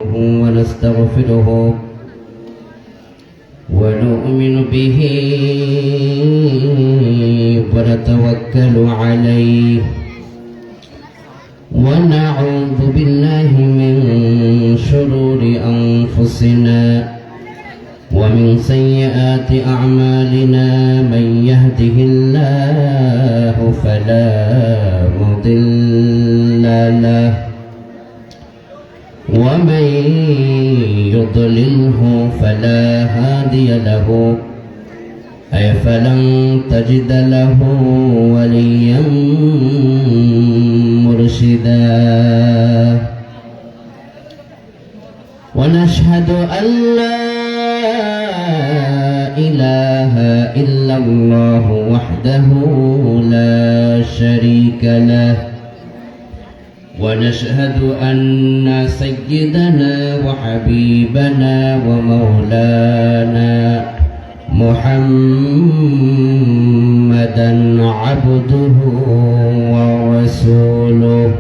ونستغفره ونؤمن به ونتوكل عليه ونعوذ بالله من شرور أنفسنا ومن سيئات أعمالنا من يهده الله فلا مضل له ومن يضلله فلا هادي له فلن تجد له وليا مرشدا ونشهد أن لا إله إلا الله وحده لا شريك له ونشهد أن سيدنا وحبيبنا ومولانا محمدا عبده ورسوله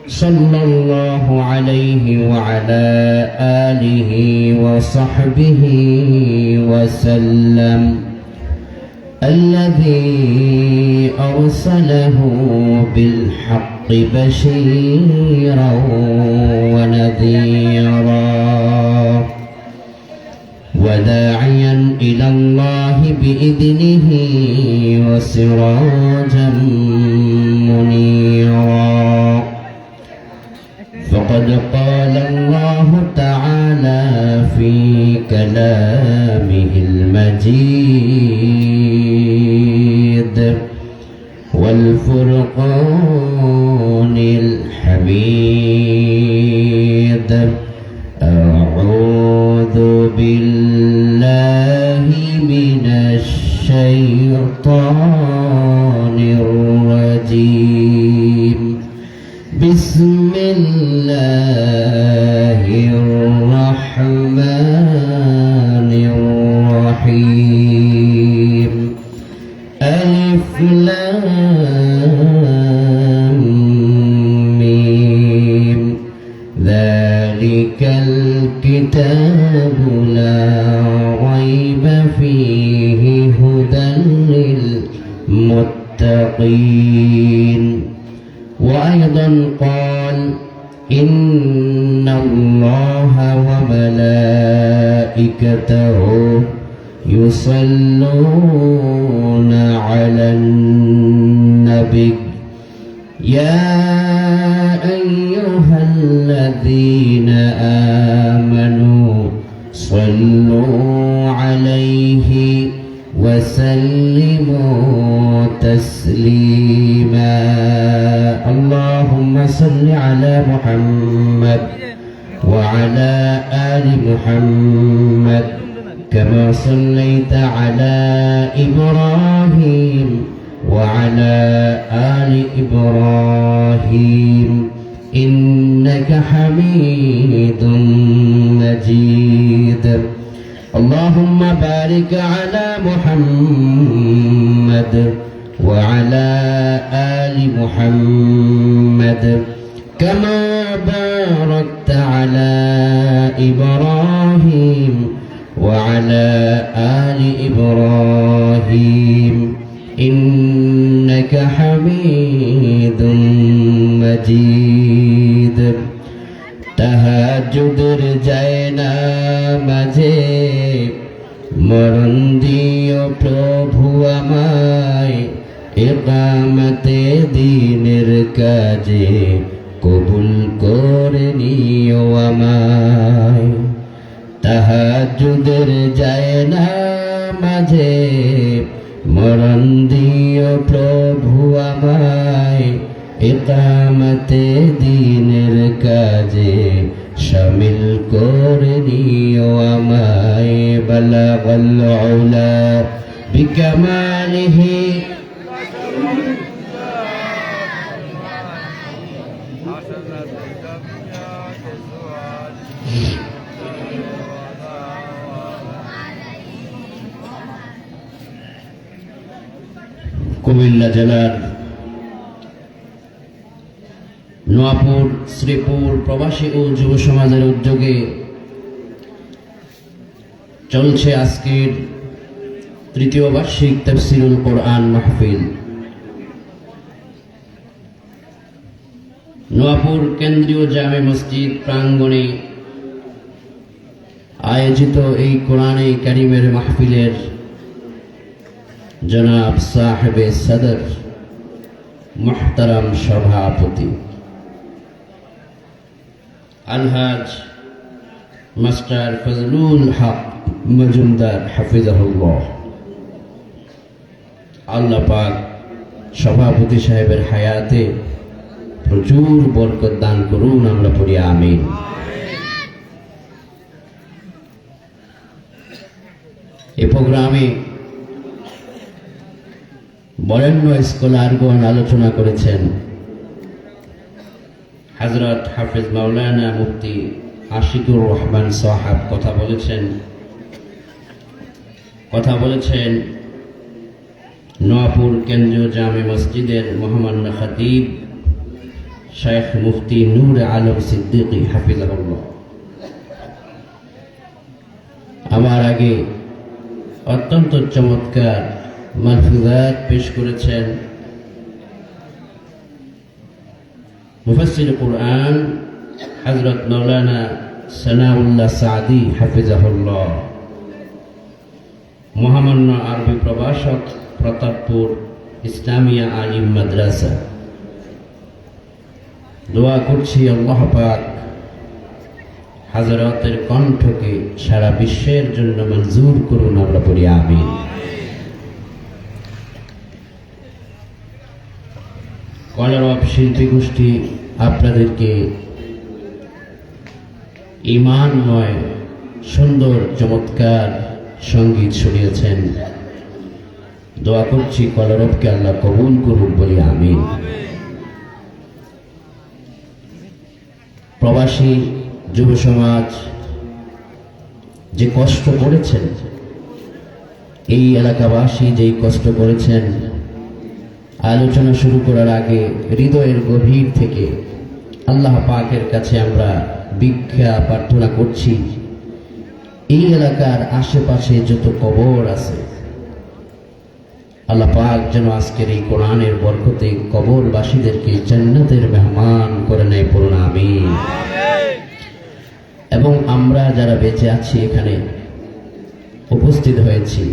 صلى الله عليه وعلى آله وصحبه وسلم الذي أرسله بالحق بشيرا ونذيرا وداعيا إلى الله بإذنه وسراجا منيرا فقد قال الله تعالى في كلامه المجيد والفرقان الحميد أعوذ بالله من الشيطان الرجيم بسم الله الرحمن الرحيم ألف لام ميم ذلك الكتاب لا ريب فيه هدى للمتقين وأيضا قال إن الله وملائكته يصلون على النبي يا أيها الذين آمنوا صلوا عليه وسلموا تسليما اللهم صل على محمد وعلى آل محمد كما صليت على إبراهيم وعلى آل إبراهيم إنك حميد مجيد اللهم بارك على محمد وعلى آل محمد كما باركت على إبراهيم وعلى آل إبراهيم إنك حميد مجيد তাহাজ্জুদের যায় না মাঝে মরণ দিও প্রভু আমায় ইকামতে দ্বীনের কাজে কবুল করে নিও আমায় তাহাজ্জুদের যায় না মাঝে মরণ দিও প্রভু আমায় ইকামতে দ্বীনের কাজে শামিল করে নিও আমায় বালাগাল উলা বিকামালিহি কুমিল্লা জেলার নোয়াপুর শ্রীপুর প্রবাসী ও যুব সমাজের উদ্যোগে চলছে আজকের তৃতীয় বার্ষিক তাফসীরুল কোরআন মাহফিল। নোয়াপুর কেন্দ্রীয় জামে মসজিদ প্রাঙ্গণে আয়োজিত এই কোরআনে কারিমের মাহফিলের জনাব সাহেবে সদর মুহতারাম সভাপতি আলহাজ মাস্টার ফজলুল হক মজুমদার হাফিজাহুল্লাহ, আল্লাহ পাক সভাপতি সাহেবের হায়াতে প্রচুর বরকত দান করুন, আমরা পড়ি আমিন। এই প্রোগ্রামে বরেণ্য স্কলারগণ আলোচনা করেছেন। হযরত হাফেজ মাওলানা মুফতি আশিকুর রহমান সাহাব কথা বলেছেন নোয়াপুর কেন্দ্রীয় জামে মসজিদের মহামান্য খতিব শেখ মুফতি নূর আলম সিদ্দিকী হাফিজাহুল্লাহ। আমার আগে অত্যন্ত চমৎকার মালফুজাত পেশ করেছেন মুফাসসির কুরআন হযরত মাওলানা সানাউল্লাহ সাদি হাফিজাহুল্লাহ, মহামান্য আরবি প্রভাষক প্রতাপপুর ইসলামিয়া আলিম মাদ্রাসা। দোয়া করছি আল্লাহ পাক হযরতের কণ্ঠকে সারা বিশ্বের জন্য মঞ্জুর করুন, আমরা পড়ি আমিন। কলরব শিল্পী গোষ্ঠী আপনাদেরকে ঈমানময় সুন্দর চমৎকার সঙ্গীত শুনিয়েছেন। দোয়া করছি কলরবকে আল্লাহ কবুল করুন, বলি আমিন। প্রবাসী যুব সমাজ যে কষ্ট করেছেন, এই এলাকাবাসী যেই কষ্ট করেছেন, আলোচনা শুরু করার আগে হৃদয়ের গভীর থেকে আল্লাহ পাকের কাছে আমরা ভিক্ষা প্রার্থনা করছি, এই এলাকার আশেপাশে যত কবর আছে আল্লাহ পাক যেন আজকের এই কোরআনের বরকতে কবরবাসীদেরকে জান্নাতের মেহমান করে নেয়, পড়ুন আমিন। এবং আমরা যারা বেঁচে আছি এখানে উপস্থিত হয়েছি,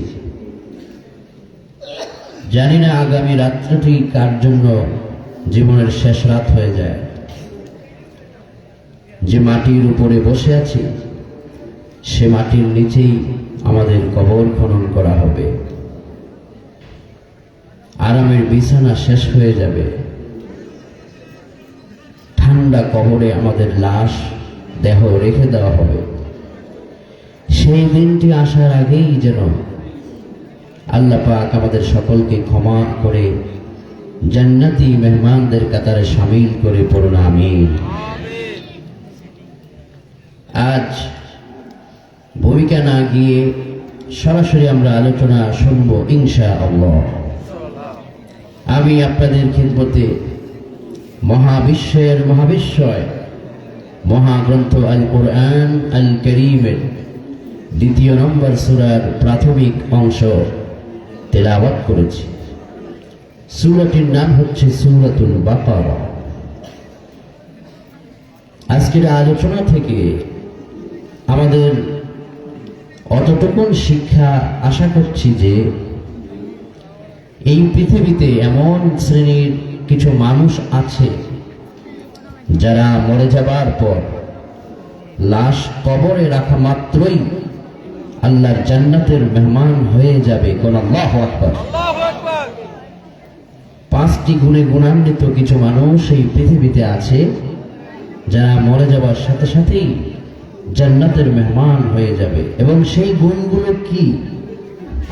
জানি না আগামী রাত্রিটি কার জন্য জীবনের শেষ রাত হয়ে যায়। যে মাটির উপরে বসে আছি সে মাটির নিচেই আমাদের কবর খনন করা হবে, আরামের বিছানা শেষ হয়ে যাবে, ঠান্ডা কবরে আমাদের লাশ দেহ রেখে দেওয়া হবে। সেই দিনটি আসার আগেই যেন আল্লাহ পাক আমাদের সকলকে ক্ষমা করে জান্নাতি মেহমানদের কাতারে শামিল করে, পড়ুন আমিন। আজ ভূমিকা না গিয়ে সরাসরি আমরা আলোচনা শুনব ইনশাআল্লাহ। আমি আপনাদের খিদমতে মহাবিশ্বের মহাবিশ্বয় মহাগ্রন্থ আল কোরআন আল কারীমের 2 নম্বর সূরার প্রাথমিক অংশ তেলাওয়াত করেছি। সূরাটির নাম হচ্ছে সূরাতুল বাকারা। আজকের আলোচনা থেকে আমাদের অতটুকুন শিক্ষা আশা করছি যে এই পৃথিবীতে এমন শ্রেণীর কিছু মানুষ আছে যারা মরে যাবার পর লাশ কবরে রাখা মাত্রই আল্লাহর জান্নাতের মেহমান হয়ে যাবে। কোন আল্লাহু আকবার। 5টি গুণে গুণান্বিত কিছু মানুষ এই পৃথিবীতে আছে যারা মরে যাবার সাথে সাথেই জান্নাতের মেহমান হয়ে যাবে। এবং সেই গুণগুলো কি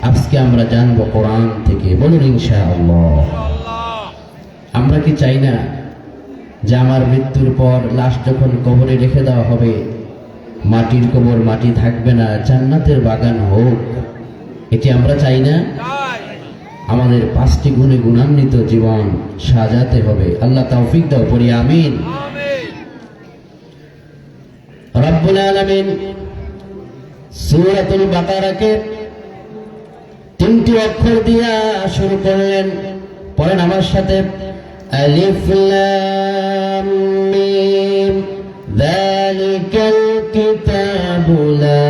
আজকে আমরা জানবো কোরআন থেকে, বলুন ইনশাআল্লাহ। আমরা কি চাই না যে আমার মৃত্যুর পর লাশ যখন কবরে রেখে দেওয়া হবে, মাটির কবর মাটি থাকবে না, জান্নাতের বাগান হোক? এটি আমরা চাই না? আমাদের 5টি গুণে গুণান্বিত জীবন সাজাতে হবে। আল্লাহ তৌফিক দাও, পড়ি আমিন। রব্বুল আলামিন সূরাতুল বাকারাকে 3টি অক্ষর দিয়া শুরু করলেন। পড়েন আমার সাথে, আলিফ লাম মিম যালিকাল কিতাবু লা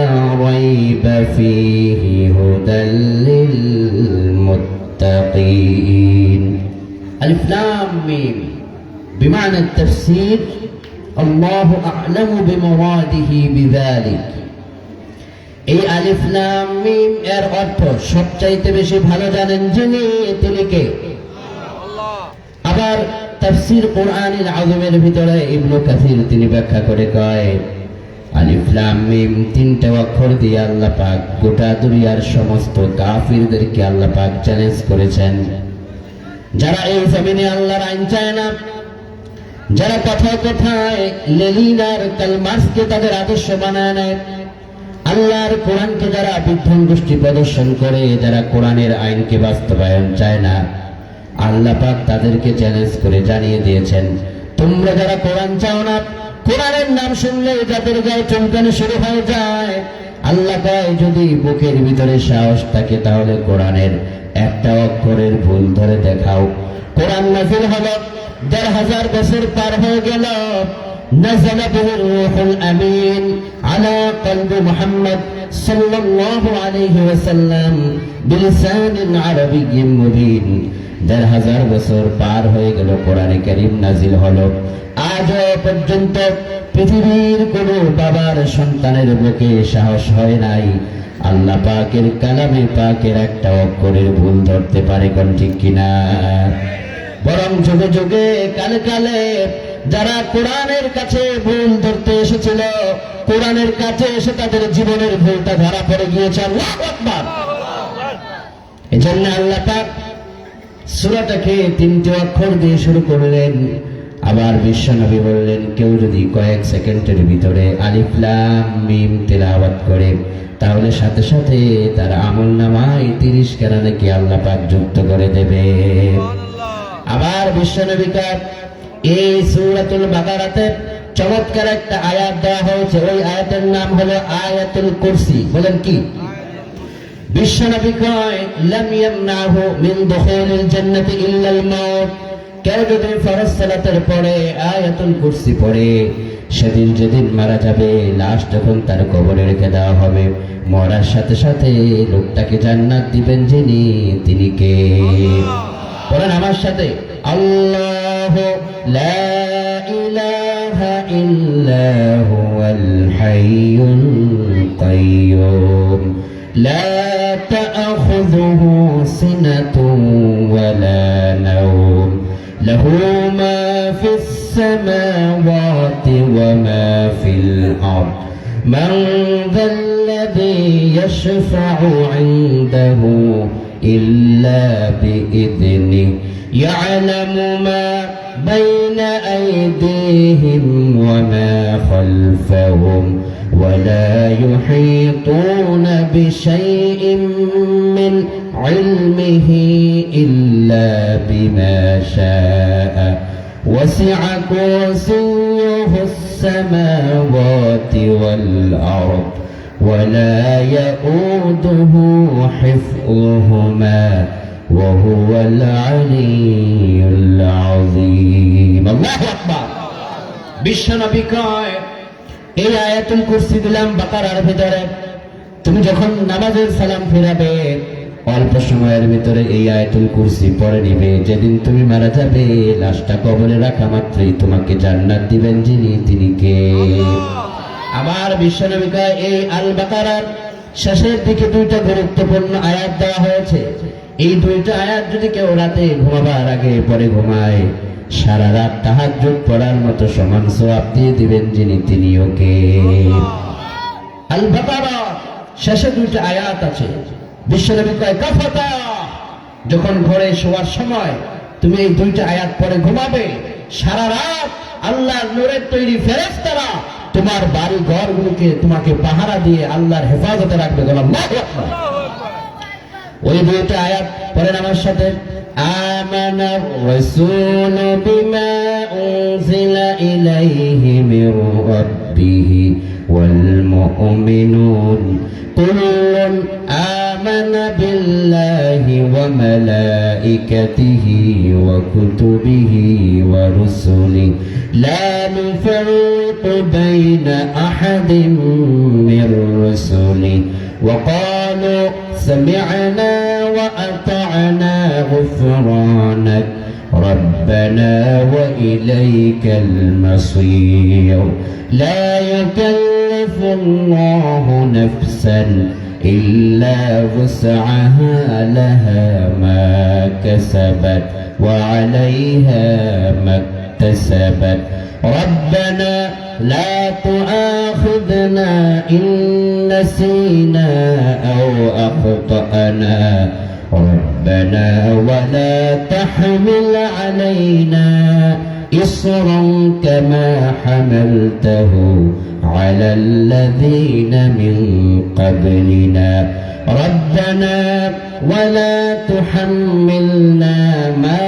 রাইবা ফীহি হুদাল লিল মুত্তাকিন। আলিফ লাম মিম বিমানা তাফসীর আল্লাহু আ'লামু বিমুরাদিহি বিযালিক। এই আলিফ লাম মিম এর অর্থ সবচাইতে বেশি ভালো জানেন যিনি, তিনি কে? আল্লাহ। আবার তাফসীর কোরআনুল আযমের ভিতরে ইবনে কাসির তিনি ব্যাখ্যা করে কয়, আলিফ লাম মিম 3টা অক্ষর দিয়ে আল্লাহ পাক গোটা দুনিয়ার সমস্ত কাফিরদেরকে আল্লাহ পাক চ্যালেঞ্জ করেছেন। যারা এই জমিনে আল্লাহর আইন চায় না, যারা কথায় কথায় লেলিনার কালমার্সকে তাদের আদর্শ বানায় নেয়, আল্লাহর কোরআনকে যারা বিধ্বংসী প্রদর্শন করে, যারা কোরআনের আইনকে বাস্তবায়ন চায় না, আল্লাহ পাক তাদেরকে চ্যালেঞ্জ করে জানিয়ে দিয়েছেন, তোমরা যারা কোরআন চাও না, কোরআনের নাম শুনলে যাদের গায়ে চমকানো শুরু হয়ে যায়, আল্লাহ কয় যদি বুকের ভিতরে সাহস থাকে তাহলে কোরআনের একটা অক্ষরের ভুল ধরে দেখাও। কোরআন নাযিল হলো ১৫০০ বছর পার হয়ে গেল। نزل به الروح الأمين على قلب محمد صلى الله عليه وسلم بلسان عربي مبين। ১৫০০ বছর পার হয়ে গেল, কোরআনে কারীম নাজিল হলো। আজও পর্যন্ত পৃথিবীর কোন বাবার সন্তানের বুকে সাহস হয় নাই আল্লাহ পাকের কালামে পাকের একটা অক্ষরের ভুল ধরতে পারে, কোন ঠিক কিনা? বরং যুগে যুগে কালে কালে যারা কোরআনের কাছে ভুল ধরতে এসেছিল, কোরআনের কাছে এসে তাদের জীবনের ভুলটা ধরা পড়ে গিয়েছে। আল্লাহু আকবার। এজন্য আল্লাহ পাক সূরাটাকে 3টি অক্ষর দিয়ে শুরু করলেন। আবার বিশ্বনবী বললেন, কেউ যদি কয়েক সেকেন্ডের ভিতরে আলিফ লাম মিম তেলাওয়াত করে তাহলে সাথে সাথে তার আমলনামায় 30 খানা নেকি আল্লাহ পাক যুক্ত করে দেবে। আবার বিশ্বনবীকে এই সূরাতুল বাকারাতে চমৎকার একটা আয়াত দেওয়া হয়েছে, ওই আয়াতের নাম হলো আয়াতুল কুরসি। বলেন কি? বিশ্বনবী কয়, লাম ইয়ামনাহু মিন দুখুলিল জান্নাতি ইল্লাল মাউত। কেউ যদি ফরজ সালাতের পরে আয়াতুল কুরসি পড়ে, সেদিন যেদিন মারা যাবে, লাশ যখন তার কবরে রেখে দেওয়া হবে, মরার সাথে সাথে লোকটাকে জান্নাত দিবেন যিনি, তিনি কে? বলেন আমার সাথে, আল্লাহু লা ইলাহা ইল্লা হুয়াল হাইয়ুল কাইয়্যুম লা তা'খুযুহু সিনাতুন ওয়ালা নাওম লাহু মা ফিস সামাওয়াতি ওয়া মা ফিল আরদ মান যাল্লাযী ইয়াশফা'ু 'ইনদাহু إلا بإذنه يعلم ما بين أيديهم وما خلفهم ولا يحيطون بشيء من علمه إلا بما شاء وسع كرسيه السماوات والأرض ولا يؤوده حفظهما وهو العلي العظيم। আল্লাহু আকবার। বিশ্বনবী কয়, এই আয়াতুল কুরসি দিলাম বাকারার ভিতরে, তুমি যখন নামাজের সালাম ফিরাবে অল্প সময়ের ভিতরে এই আয়াতুল কুরসি পড়ে নিবে, যেদিন তুমি মারা যাবে লাশটা কবরে রাখা মাত্রই তোমাকে জান্নাত দিবেন যিনি, তিনি কে? আমার বিশ্বনবী কয়, এই আল বাকারার শেষের দিকে 2টা গুরুত্বপূর্ণ আয়াত দেওয়া হয়েছে। এই 2টা আয়াত যদি কেউ রাতে ঘুমাবার আগে পরে ঘুমায়, সারা রাত তাহাজ্জুদ পড়ার মতো সমান সওয়াব দিয়ে দিবেন যিনি, তিনিও কে? আল বাকারা শেষে 2টা আয়াত আছে। বিশ্বনবী কয়, কাফাতা, যখন ঘরে শোয়ার সময় তুমি এই 2টা আয়াত পড়ে ঘুমাবে, সারা রাত আল্লাহর নূরের তৈরি ফেরেশতারা তোমার বাড়ি ঘরগুলোকে তোমাকে পাহারা দিয়ে আল্লাহর হেফাজতে রাখবে। আল্লাহু আকবার। ওই 2টা আয়াত পড়েন আমার সাথে, আমানার রাসূলু বিমা উনজিলা ইলাইহি মির রাব্বিহি والمؤمنون كل آمن بالله وملائكته وكتبه ورسله لا نفرق بين أحد من رسله وقالوا سمعنا وأطعنا غفرانك ربنا وإليك المصير لا يكلف الله نفسا إلا وسعها لها ما كسبت وعليها ما اكتسبت ربنا لا تؤاخذنا إن نسينا أو أخطأنا ربنا ولا تحمل علينا إصرا كما حملته على الذين من قبلنا ربنا ولا تحملنا ما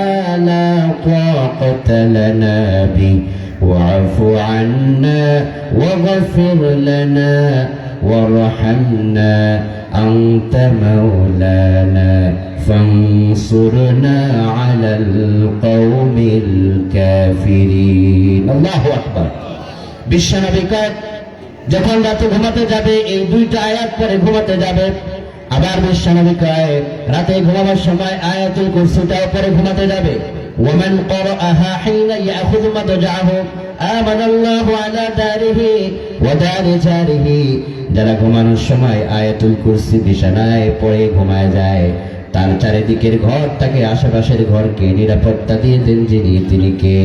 لا طاقة لنا به واعف عنا واغفر لنا وارحمنا أنت مولانا فانصرنا على القوم الكافرين الله أكبر বিশ্বনবীকার যখন রাতে ঘুমাতে যাবে এই দুইটা আয়াত পরে ঘুমাতে যাবে আবার বিশ্বনবীকার রাতে ঘুমাবার সময় আয়াতুল কুরসিটাও পরে ঘুমাতে যাবে ওমান ক্বরাআহা হিনা ইয়াখুযু মাদজাহু আমানাল্লাহু আলা দারিহি ওয়া দারি জারিহি যারা ঘুমানোর সময় আয়াতুল কুরসি বিছানায় পড়ে ঘুমায় যায় তার চারিদিকের ঘর তাকে আশেপাশের ঘরকে নিরাপত্তা দিয়ে দেন যিনি তিনি কে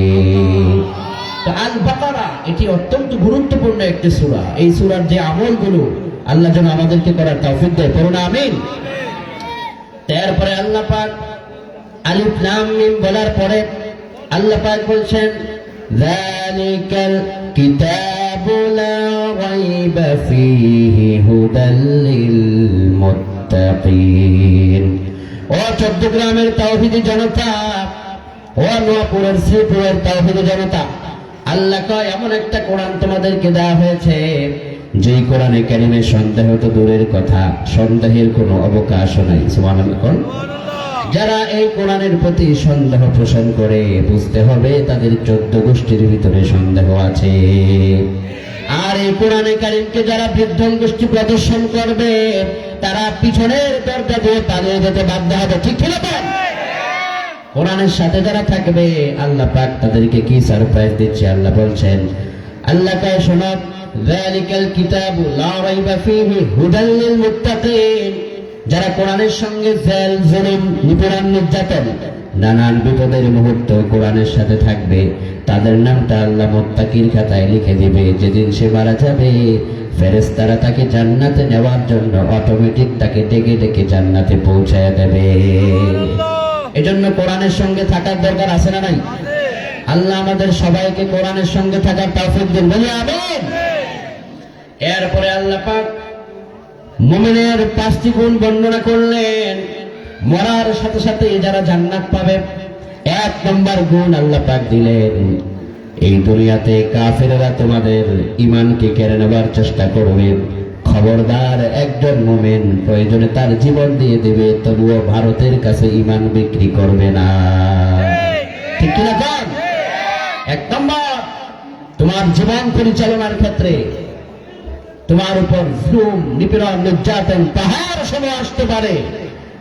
আল বাকারা এটি অত্যন্ত গুরুত্বপূর্ণ একটি সূরা এই সূরার যে আমলগুলো আল্লাহ যেন আমাদেরকে করার তৌফিক দেয় পড়ুন আমিন তারপরে আল্লাহ পাক আলিফ লাম মিম বলার পরে আল্লাহ পাক বলছেন যালিকাল কিতাবু লা রাইবা ফীহি হুদাল লিল মুত্তাকিন ও চট্টগ্রামের তাওহীদি জনতা ও নোয়াপুরের শ্রীপুরের তাওহীদি জনতা আল্লাহ কয় এমন একটা কোরআন তোমাদেরকে দেওয়া হয়েছে যে কোরআনে কারিমে সন্দেহ তো দূরের কথা সন্দেহের কোনো অবকাশও নাই সুবহানাল্লাহ যারা এই কোরআনের প্রতি সন্দেহ পোষণ করে বুঝতে হবে তাদের 14 গোষ্ঠীর ভিতরে সন্দেহ আছে আর এই কোরআনে কারিমকে যারা বিদ্বেষ গোষ্ঠী প্রদর্শন করবে তারা পিছনের দরজা দিয়ে পালিয়ে যেতে বাধ্য হবে ঠিক কি না কোরআনের সাথে যারা থাকবে আল্লাহ পাক তাদেরকে কি সারপ্রাইজ দিচ্ছে আল্লাহ বলছেন আল্লাহ কয় শোনো যালিকাল কিতাবু লা রাইবা ফীহি হুদাল লিল মুত্তাকিন যারা কোরআনের সঙ্গে জেল জুলুম নিপীড়ন নির্যাতন নানান বিপদের মুহূর্ত কোরআনের সাথে থাকবে তাদের নামটা আল্লাহ মুত্তাকির খাতায় লিখে দিবে যেদিন সে মারা যাবে ফেরেশতারা তাকে জান্নাতে নেওয়ার জন্য অটোমেটিক তাকে ডেকে ডেকে জান্নাতে পৌঁছায় দেবে এজন্য কোরআনের সঙ্গে থাকার দরকার আছে না নাই আল্লাহ আমাদের সবাইকে কোরআনের সঙ্গে থাকার তৌফিক দিন বলি আমিন এরপরে আল্লাহ পাক মুমিনের 5টি গুণ বর্ণনা করলেন মরার সাথে সাথে যারা জান্নাত পাবে 1 নম্বর গুণ আল্লাহ পাক দিলেন এই দুনিয়াতে কাফেররা তোমাদের ঈমানকে কেড়ে নেবার চেষ্টা করবে খবরদার একজন মুমিন প্রয়োজনে তার জীবন দিয়ে দেবে তবুও ভারতের কাছে ঈমান বিক্রি করবে না ঠিক কি না বল 1 নম্বর তোমার জীবন পরিচালনার ক্ষেত্রে তোমার উপর জুলুম নিপীড়ন নির্যাতন পাহাড় সময় আসতে পারে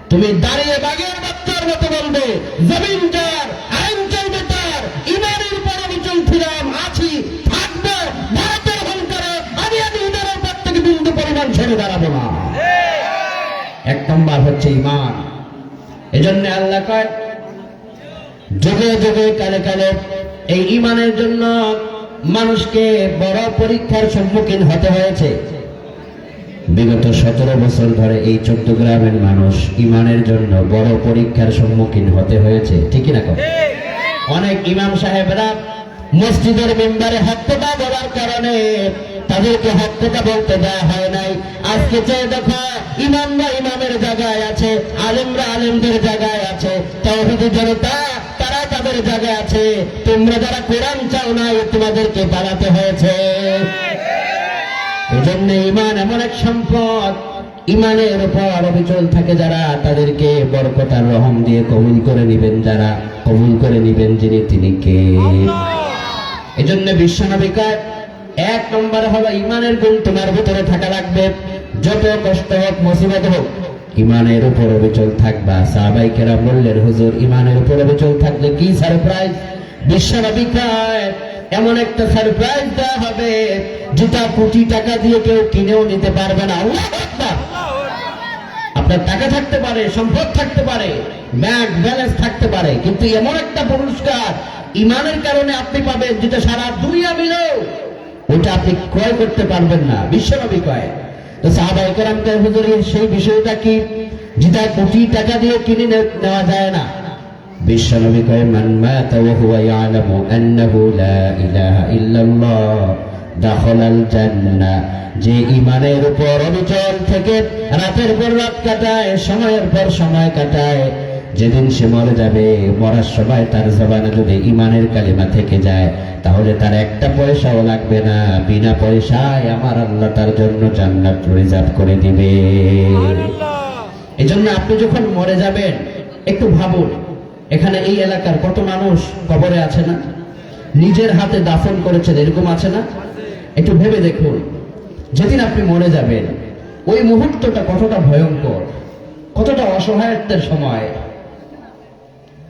তুমি দাঁড়িয়ে বাঘের বাচ্চার মতো বলবে জমিন যার আইন চলবে তার ঈমানের উপর আমি চলছিলাম আছি থাকবো ভারতের অহংকারে আমি ঈমানের উপর থেকে বিন্দু পরিমাণ ছেড়ে দাঁড়াবো না 1 নম্বর হচ্ছে ঈমান এজন্য আল্লাহ কয় যুগে যুগে কালে কালে এই ঈমানের জন্য মানুষকে বড় পরীক্ষার সম্মুখীন হতে হয়েছে বিগত 17 বছর ধরে এই চট্টগ্রামের মানুষ ঈমানের জন্য বড় পরীক্ষার সম্মুখীন হতে হয়েছে ঠিক কি না অনেক ইমাম সাহেবরা মসজিদের মিম্বারে হক কথা বলার কারণে তাদেরকে হক কথা বলতে দেওয়া হয় নাই আজকে চেয়ে দেখো ইমামরা ইমামের জায়গায় আছে আলেমরা আলেমদের জায়গায় আছে তাওহীদি জনতা তারা তাদের জায়গায় আছে তোমরা যারা কোরআন চাও না তোমাদেরকে পালাতে হয়েছে এজন্য ঈমান এমন এক সম্পদ, ঈমানের উপর অবিচল থাকে যারা, তাদেরকে বরকত আর রহম দিয়ে কবুল করে নেবেন যারা, কবুল করে নেবেন যিনি, তিনি কে? এজন্য বিশ্বনবী কয়, এক নম্বরে হলো ঈমানের গুণ তোমার ভিতরে থাকা লাগবে। যত কষ্ট হোক, মুসিবত হোক, ঈমানের উপর অবিচল থাকবা। সাহাবায়ে কেরাম বললেন, হুজুর ঈমানের উপর অবিচল থাকলে কি সারপ্রাইজ? বিশ্বনবী কয়, এমন একটা সারপ্রাইজ দেওয়া হবে যেটা কোটি টাকা দিয়ে কেউ কিনেও নিতে পারবে না। আল্লাহু আকবার। আপনার টাকা থাকতে পারে, সম্পদ থাকতে পারে, ব্যাংক ব্যালেন্স থাকতে পারে, কিন্তু এমন একটা পুরস্কার ঈমানের কারণে আপনি পাবেন যেটা সারা দুনিয়া মিলেও ওটা আপনি ক্রয় করতে পারবেন না। বিশ্বনবী কয়। তো সাহাবায়ে কেরাম কয়, হুজুর সেই বিষয়টা কি যেটা কোটি টাকা দিয়ে কিনে নেওয়া যায় না? বিশ্বনবী কয়, মান মাতা ওয়া হুয়া ইয়ালামু আন্নাহু লা ইলাহা ইল্লাল্লাহ দাখালাল জান্নাহ। যে ঈমানের উপর অবিচল থেকে রাতের পর রাত কাটায়, সময়ের পর সময় কাটায়, যেদিন সে মরে যাবে, মরার সময় তার জবানে যদি ঈমানের কালিমা থেকে যায়, তাহলে তার একটা পয়সাও লাগবে না, বিনা পয়সায় আমার আল্লাহ তার জন্য জান্নাত রিজার্ভ করে দিবে। এজন্য আপনি যখন মরে যাবেন একটু ভাবুন, এখানে এই এলাকার কত মানুষ কবরে আছে না, নিজের হাতে দাফন করেছেন, এরকম আছে না? একটু ভেবে দেখুন, যেদিন আপনি মরে যাবেন ওই মুহূর্তটা কতটা ভয়ঙ্কর, কতটা অসহায়ত্বের সময়।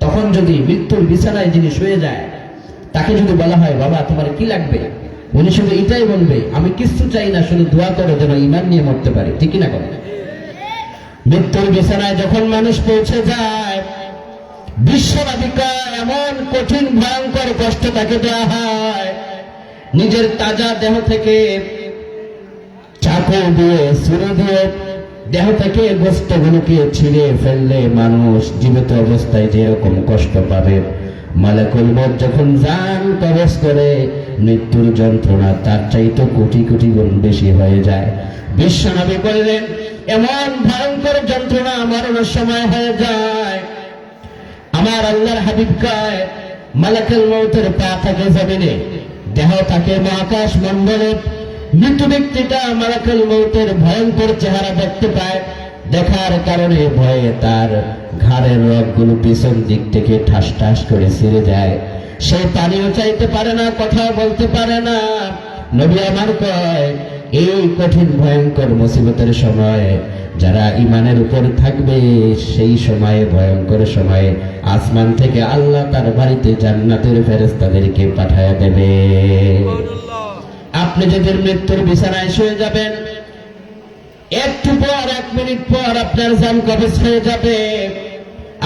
তখন যদি মৃত্যুর বিছানায় যিনি শুয়ে যায়, তাকে যদি বলা হয়, বাবা তোমার কি লাগবে, উনি শুধু এটাই বলবে, আমি কিছু চাই না, শুধু দোয়া করো যেন ঈমান নিয়ে মরতে পারি। ঠিক না? করে মৃত্যুর বিছানায় যখন মানুষ পৌঁছে যায়, বিশ্বনবী কয়, এমন কঠিন ভয়ঙ্কর কষ্ট তাকে দেওয়া হয়, নিজের তাজা দেহ থেকে চাকু দিয়ে, ছুরি দিয়ে দেহ থেকে গোশতগুলোকে ছিঁড়ে ফেললে মানুষ জীবিত অবস্থায় যেরকম কষ্ট পাবে, মালাকুল মউত যখন জান কবজ করে, মৃত্যুর যন্ত্রণা তার চাইতে কোটি কোটি গুণ বেশি হয়ে যায়। বিশ্বনবী বললেন, এমন ভয়ঙ্কর যন্ত্রণা মরণের সময় হয়ে যায়, আমার আল্লাহর হাবিব কয়, মালাকুল মউতের পা থাকে জমিনে, দেহ থাকে মহাকাশ মণ্ডলে। মৃত্যু ব্যক্তিটা মালাকুল মউতের ভয়ঙ্কর চেহারা দেখতে পায়, দেখার কারণে ভয়ে তার ঘাড়ের রগগুলো পিছন দিক থেকে ঠাস ঠাস করে ছিঁড়ে যায়। সে পানিও চাইতে পারে না, কথাও বলতে পারে না। নবী আমার কয়, এই কঠিন ভয়ঙ্কর মুসিবতের সময় যারা ঈমানের উপর থাকবে, সেই সময়ে, ভয়ঙ্কর সময়ে আসমান থেকে আল্লাহ তার বাড়িতে জান্নাতের ফেরেশতাদেরকে পাঠায়া দেবে। আপনি যেদিন মৃত্যুর বিছানায় শুয়ে যাবেন, একটু পর, 1 মিনিট পর আপনার জান কবজ হয়ে যাবে,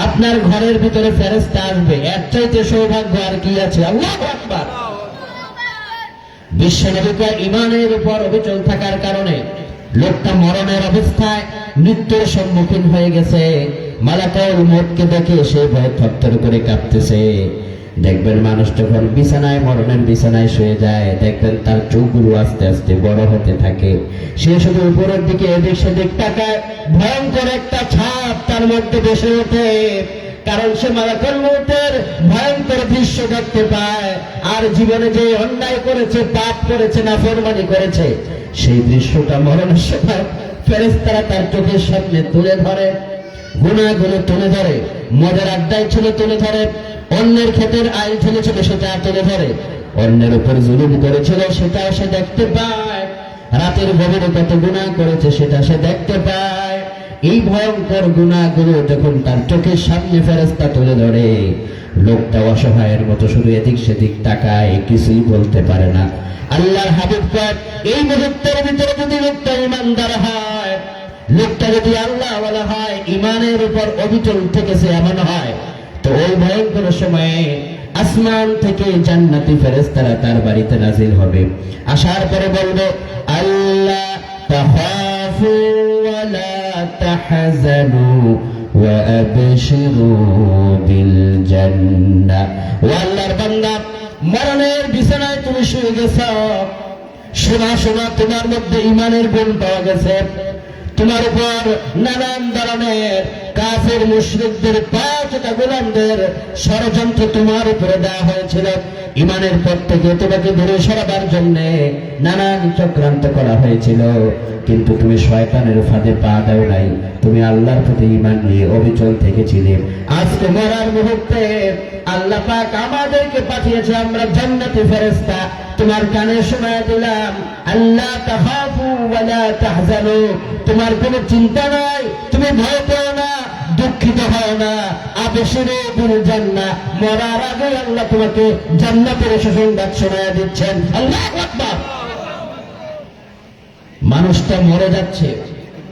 আপনার ঘরের ভিতরে ফেরেশতা আসবে। এর চাইতে সৌভাগ্য আর কি আছে? আল্লাহু আকবার। বিশ্বনবী কয়, ঈমানের উপর অবিচল থাকার কারণে লোকটা মরণের অবস্থায় মৃত্যুর সম্মুখীন হয়ে গেছে, মালাকুল মউতকে দেখে সে ভয়ে থরথর করে কাঁপতেছে। দেখবেন মানুষ যখন বিছানায়, মরণের বিছানায় শুয়ে যায়, দেখবেন তার চোখগুলো আস্তে আস্তে বড় হতে থাকে, সে শুধু উপরের দিকে এদিক সেদিক তাকায়, ভয়ঙ্কর একটা ছাপ তার মধ্যে বসে ওঠে, কারণ সে মালাকুল মউতের ভয়ঙ্কর দৃশ্য দেখতে পায়। আর জীবনে যে অন্যায় করেছে, পাপ করেছে, নাফরমানি করেছে, সেই দৃশ্যটা মরণের সময় ফেরেশতারা তার চোখের সামনে তুলে ধরে, গুনাহগুলো তুলে ধরে, মদের আড্ডায় ছিল তুলে ধরে, অন্যের ক্ষেতের আইল ঠেলেছিল সেটা তুলে ধরে, অন্যের উপর জুলুম করেছিল সেটাও সে দেখতে পায়, রাতের গভীরে কত গুনাহ করেছে সেটা সে দেখতে পায়। এই ভয়ঙ্কর গুনাহগুলো যখন তার চোখের সামনে ফেরেশতা তুলে ধরে, লোকটা অসহায়ের মতো শুধু এদিক সেদিক তাকায়, কিছুই বলতে পারে না। আল্লাহর হাবিব কয়, এই মুহূর্তের ভিতরে যদি লোকটা ঈমানদার হয়, লোকটা যদি আল্লাহওয়ালা হয়, ঈমানের উপর অবিচল থেকেছে এমন হয়, তো ওই ভয়ঙ্কর সময়ে আসমান থেকে জান্নাতি ফেরেশতারা তার বাড়িতে নাজিল হবে। আসার পরে বলবে, আল্লাহ তাখাফু ওয়া লা তাহজানু ওয়া আবশিরু বিল জান্নাহ। ও আল্লাহর বান্দা, মরণের বিছানায় তুমি শুয়ে গেছো, শোনা শোনা, তোমার মধ্যে ঈমানের গুণ পাওয়া গেছে, তোমার উপর নানান ধরনের কাফের মুশরিকদের পাঁচটা গোলামদের ষড়যন্ত্র তোমার উপরে দেওয়া হয়েছিল। ইমানের পথ থেকে তোমাকে দূরে সরাবার জন্য নানান চক্রান্ত করা হয়েছিল, কিন্তু তুমি শয়তানের ফাঁদে পা দাও নাই। তুমি আল্লাহর প্রতি ঈমান নিয়ে অবিচল থেকেছিলে। আজকে মরার মুহূর্তে আল্লাহ পাক আমাদেরকে পাঠিয়েছে আমরা জান্নাতি ফেরেশতা। তোমার কানে শোনায় দিলাম, আল্লাহ তাখাফু ওয়ালা তাহজানু, তোমার কোনো চিন্তা নাই, তুমি ভয় পেও না, দুঃখিত হও না। আবশিরু বিল জান্নাহ, মরার আগে আল্লাহ তোমাকে জান্নাতের সুসংবাদ শোনায় দিচ্ছেন। আল্লাহু আকবার। মানুষটা মরে যাচ্ছে,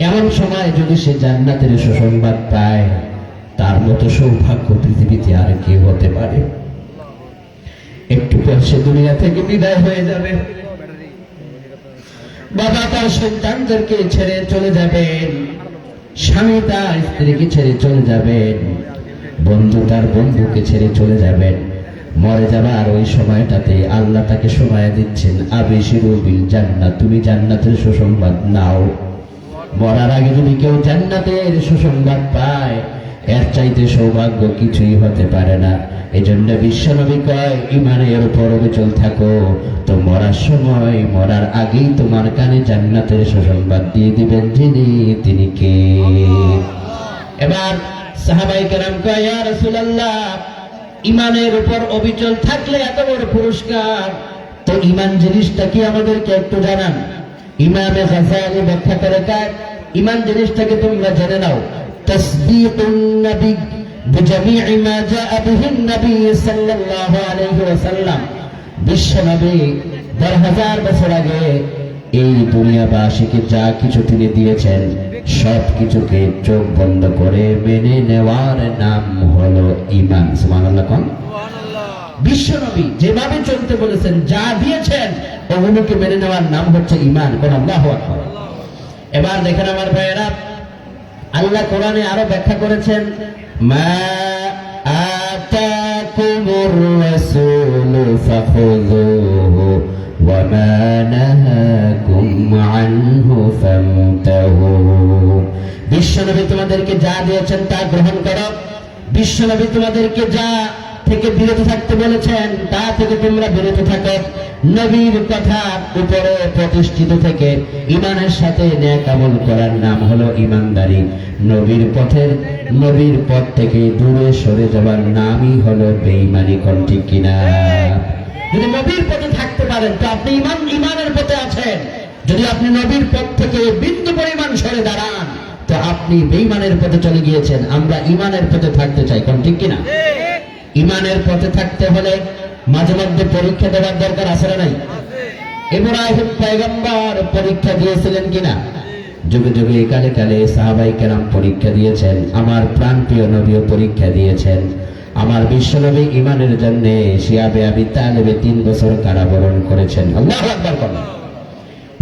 এমন সময় যদি সে জান্নাতের সুসংবাদ পায়, তার মতো সৌভাগ্য পৃথিবীতে আর কি হতে পারে? একটু পর সে দুনিয়া থেকে বিদায় হয়ে যাবে। বাবা তার সন্তানদেরকে ছেড়ে চলে যাবেন, স্বামী তার স্ত্রীকে ছেড়ে চলে যাবেন, বন্ধু তার বন্ধুকে ছেড়ে চলে যাবেন। মরে যাবার ওই সময়টাতে আল্লাহ তাকে সময় দিচ্ছেন, আবিশিরু বিল জান্নাহ, তুমি জান্নাতের সুসংবাদ নাও। মরার আগে যদি কেউ জান্নাতের সুসংবাদ পায়, এর চাইতে সৌভাগ্য কিছুই হতে পারে না। এজন্য বিশ্বনবী কয়, ঈমানের উপর অবিচল থাকো, তো মরার সময়, মরার আগেই তোমার কানে জান্নাতের সুসংবাদ দিয়ে দিবেন যিনি, তিনি কে? এবার সাহাবায়ে কেরাম কয়, ইয়া রাসূলুল্লাহ, ঈমানের উপর অবিচল থাকলে এত বড় পুরস্কার, তো ঈমান জিনিসটা কি আমাদেরকে একটু জানান। ইমামে গাযালি ব্যাখ্যা করে কয়, ঈমান জিনিসটাকে তোমরা জেনে নাও, তাসদীকুন নবী বিজামি'i মা জাআ বিহিন নবী সাল্লাল্লাহু আলাইহি ওয়াসাল্লাম। বিশ্বনবী ১০,০০০ বছর আগে এই দুনিয়াবাসীকে যা কিছু তিনি দিয়েছেন, সব কিছুকে চোখ বন্ধ করে মেনে নেওয়ার নাম হলো ঈমান। সুবহানাল্লাহ। কোন বিশ্বনবী যেভাবে চলতে বলেছেন, যা দিয়েছেন, ওগুলোকে মেনে নেওয়ার নাম হচ্ছে ঈমান। কোন আল্লাহু আকবার। এবার দেখেন আমার ভাইয়েরা, আল্লাহ কোরআনে আরো ব্যাখ্যা করেছেন, মা আতাকুমুর রাসূলু ফাখুযুহু ওয়া মা নাহাকুম আনহু ফান্তাহু। বিশ্বনবী তোমাদেরকে যা দিয়েছেন তা গ্রহণ করো, বিশ্বনবী তোমাদেরকে যা থেকে বিরত থাকতে বলেছেন তা থেকে তোমরা বিরত থাকো। নবীর কথার উপরে প্রতিষ্ঠিত থেকে ঈমানের সাথে নেক আমল করার নাম হলো ঈমানদারি। নবীর পথ থেকে দূরে সরে যাওয়ার নামই হলো বেঈমানি। কোন ঠিক কিনা? যদি নবীর পথে থাকতে পারেন তো আপনি ঈমানের পথে আছেন। যদি আপনি নবীর পথ থেকে বিন্দু পরিমাণ সরে দাঁড়ান তো আপনি বেঈমানের পথে চলে গিয়েছেন। আমরা ঈমানের পথে থাকতে চাই। কোন ঠিক কিনা? ঈমানের পথে থাকতে হলে মাঝে মধ্যে পরীক্ষা দেওয়ার দরকার আছে না নাই? ইব্রাহিম পয়গম্বর পরীক্ষা দিয়েছিলেন কিনা? যুগে যুগে কালে কালে সাহাবায়ে কেরাম পরীক্ষা দিয়েছেন। আমার প্রাণপ্রিয় নবীও পরীক্ষা দিয়েছেন। আমার বিশ্বনবী ঈমানের জন্য শিয়াবে আবি তালেবে 3 বছর কারাবরণ করেছেন। আল্লাহু আকবার। বলেন।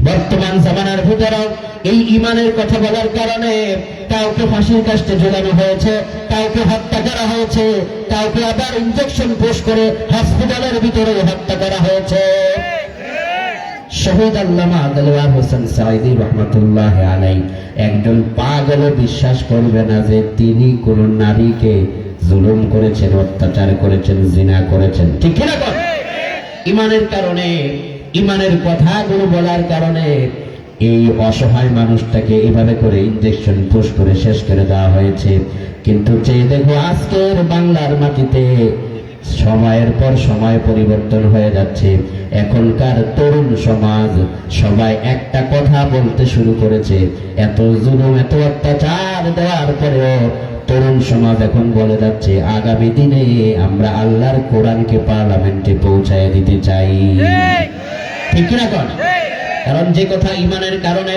বর্তমান জামানার ভিতরেও এই ঈমানের কথা বলার কারণে কাউকে ফাঁসির কাস্টে ঝুলানো হয়েছে, কাউকে হত্যা করা হয়েছে, কাউকে আবার ইনজেকশন পুশ করে হসপিটালের ভিতরে হত্যা করা হয়েছে। শহীদ আল্লামা দেলোয়ার হোসেন সাঈদী রাহমাতুল্লাহি আলাইহি একজন পাগল বিশ্বাস করবে না যে তিনি কোন নারীকে জুলুম করেছেন, অত্যাচার করেছেন, জিনা করেছেন। ঠিক কিনা? ঈমানের কারণে, ঈমানের কথাগুলো বলার কারণে এই অসহায় মানুষটাকে এভাবে করে ইনজেকশন পুশ করে শেষ করে দেওয়া হয়েছে। কিন্তু চেয়ে দেখো আজকের বাংলার মাটিতে সময়ের পর সময় পরিবর্তন হয়ে যাচ্ছে। এখনকার তরুণ সমাজ সবাই একটা কথা বলতে শুরু করেছে, এত জুলুম, এত অত্যাচার দেওয়ার পরেও তরুণ সমাজ এখন বলে যাচ্ছে আগামী দিনে আমরা আল্লাহর কোরআনকে পার্লামেন্টে পৌঁছায় দিতে চাই। ঠিক কিনা? কারণ যে কথা ঈমানের কারণে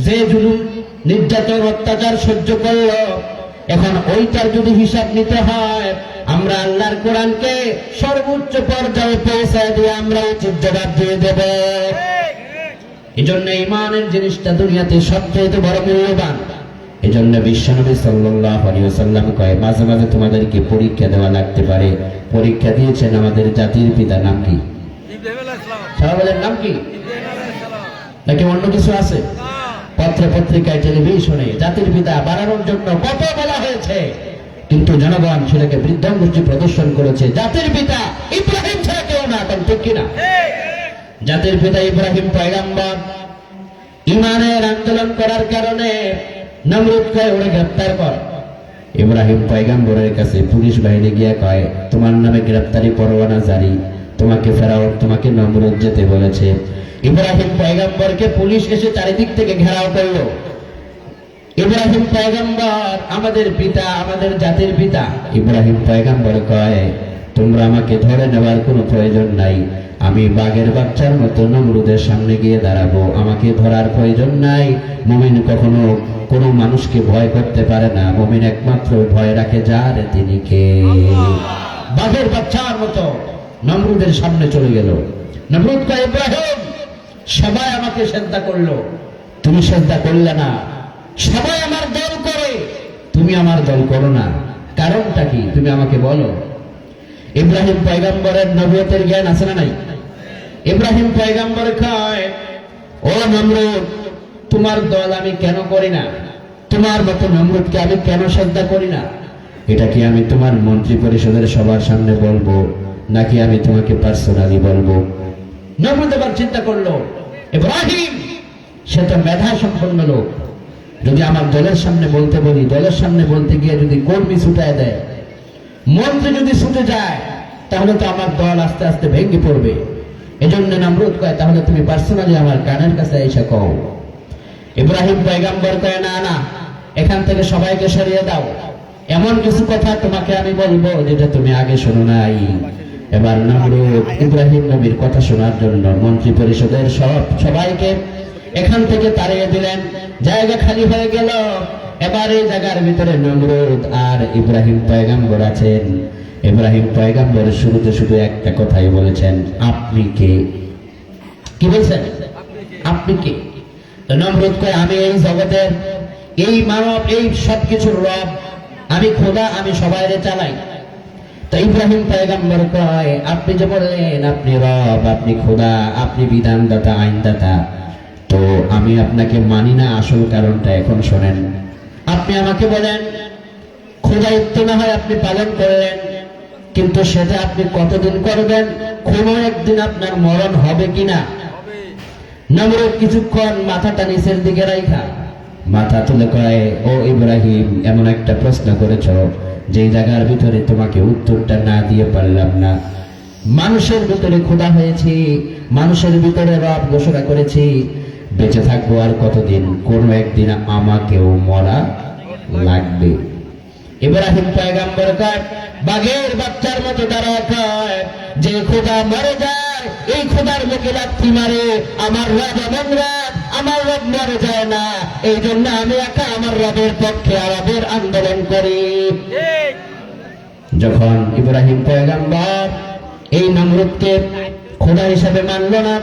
যে জুলুম, নির্যাতন, অত্যাচার সহ্য করলো, এখন ওইটার যদি হিসাব নিতে হয়, আমরা আল্লাহর কোরআনকে সর্বোচ্চ পর্যায়ে পৌঁছায় দিয়ে আমরা উচিত জবাব দিয়ে দেব। এজন্য ঈমানের জিনিসটা দুনিয়াতে সবচেয়ে বড় মূল্যবান। এজন্য বিশ্বনবী সাল্লাল্লাহু আলাইহি ওয়াসাল্লাম কয়, মাঝে মাঝে তোমাদেরকে পরীক্ষা দেওয়া লাগতে পারে। পরীক্ষা দিয়েছেন আমাদের জাতির পিতা, নাম কি? ইব্রাহিম আলাইহিস সালাম। সাহাবাদের নাম কি? নাকি অন্য কিছু আছে? পত্র পত্রিকায় টেলিভিশনে জাতির পিতা বানানোর জন্য কত বলা হয়েছে, কিন্তু জনগণ সেটাকে বৃদ্ধাঙ্গুষ্টি প্রদর্শন করেছে। জাতির পিতা ইব্রাহিম ছাড়া কেউ না, এখন ঠিক কিনা? জাতির পিতা ইব্রাহিম পয়গম্বর ইমানের আন্দোলন করার কারণে নমরুদকে ওরা গ্রেপ্তার করে। ইব্রাহিম পয়গম্বরের কাছে পুলিশ বাহিনী গিয়ে কয়, তোমার নামে গ্রেপ্তারি পরোয়ানা জারি, তোমাকে ফেরাও, তোমাকে নমরুদ যেতে বলেছে। ইব্রাহিম পয়গম্বরকে পুলিশ এসে চারিদিক থেকে ঘেরাও করলো। ইব্রাহিম পয়গম্বর আমাদের পিতা, আমাদের জাতির পিতা। ইব্রাহিম পয়গম্বর কয়, তোমরা আমাকে ধরে নেওয়ার কোনো প্রয়োজন নাই, আমি বাঘের বাচ্চার মতো নমরুদের সামনে গিয়ে দাঁড়াবো, আমাকে ধরার প্রয়োজন নাই। মুমিন কখনো কোনো মানুষকে ভয় করতে পারে না, মুমিন একমাত্র ভয় রাখে যার, তিনি কে? বাঘের বাচ্চার মতো নমরুদের সামনে চলে গেল। নমরুদ কয়, ইব্রাহিম, সবাই আমাকে সেজদা করলো, তুমি সেজদা করলে না। সবাই আমার দল করে, তুমি আমার দল করো না, কারণটা কি তুমি আমাকে বলো। ইব্রাহিম পয়গম্বরের নবুয়তের জ্ঞান আছে না নাই? ইব্রাহিম পয়গম্বর কয়, ও নমরুদ, তোমার দল আমি কেন করি না, তোমার মতো নমরুদকে আমি কেন সেজদা করি না, এটা কি আমি তোমার মন্ত্রী পরিষদের সবার সামনে বলবো, নাকি আমি তোমাকে পার্সোনালি বলবো? নমরুদ এবার চিন্তা করলো, ইব্রাহিম সে তো মেধা সম্পন্ন লোক, যদি আমার দলের সামনে বলতে বলি, দলের সামনে বলতে গিয়ে যদি কর্মী ছুটায় দেয়, মন্ত্রী যদি ছুটে যায়, তাহলে তো আমার দল আস্তে আস্তে ভেঙে পড়বে। এজন্য নমরুদ কয়, তাহলে তুমি পার্সোনালি আমার কানের কাছে এসে কও। ইব্রাহিম পয়গম্বর কয়, না না, এখান থেকে সবাইকে সরিয়ে দাও, এমন কিছু কথা তোমাকে আমি বলবো যেটা তুমি আগে শোনো নাই। এবার নমরুদ ইব্রাহিম নবীর কথা শোনার জন্য মন্ত্রী পরিষদের সবাইকে এখান থেকে তাড়িয়ে দিলেন, জায়গা খালি হয়ে গেল। এবার এই জায়গার ভিতরে নমরুদ আর ইব্রাহিম পয়গম্বর আছেন। ইব্রাহিম পয়গম্বর শুরুতে শুধু একটা কথাই বলেছেন, আপনি কে? কি বলছেন? আপনি কে? তো নমরুদ কয়, আমি এই জগতের, এই মানব, এই সবকিছুর রব, আমি খোদা, আমি সবাইরে চালাই। তো ইব্রাহিম পয়গম্বর কয়, আপনি যে বললেন আপনি রব, আপনি খোদা, আপনি বিধানদাতা, আইনদাতা, তো আমি আপনাকে মানি না। আসল কারণটা এখন শোনেন। আপনি আমাকে বলেন খোদায়িত্ব না হয় আপনি পালন করলেন, কিন্তু সেটা আপনি কতদিন করবেন? কোনো একদিন আপনার মরণ হবে কিনা? নমরুদ কিছুক্ষণ মাথাটা নিচের দিকে রাখা মাথা তুলে কয়, ও ইব্রাহিম, এমন একটা প্রশ্ন করেছ যে জায়গার ভিতরে তোমাকে উত্তরটা না দিয়ে পারলাম না। মানুষের ভিতরে খোদা হয়েছি, মানুষের ভিতরে রব ঘোষণা করেছি, বেঁচে থাকবো আর কতদিন? কোনো একদিন আমাকেও মরা লাগবে। ইব্রাহিম পয়গম্বর কয়, বাঘের বাচ্চার মতো দাঁড়ায় কয়, যে খোদা মরে যায়, এই খোদার মুখে লাথি মারে, আমার রব এমন রব, আমার রব মরে যায় না, এই জন্য আমি একা আমার রবের পক্ষে আরবের আন্দোলন করি। যখন ইব্রাহিম পয়গম্বর এই নমরুদকে খোদা হিসাবে মানল না,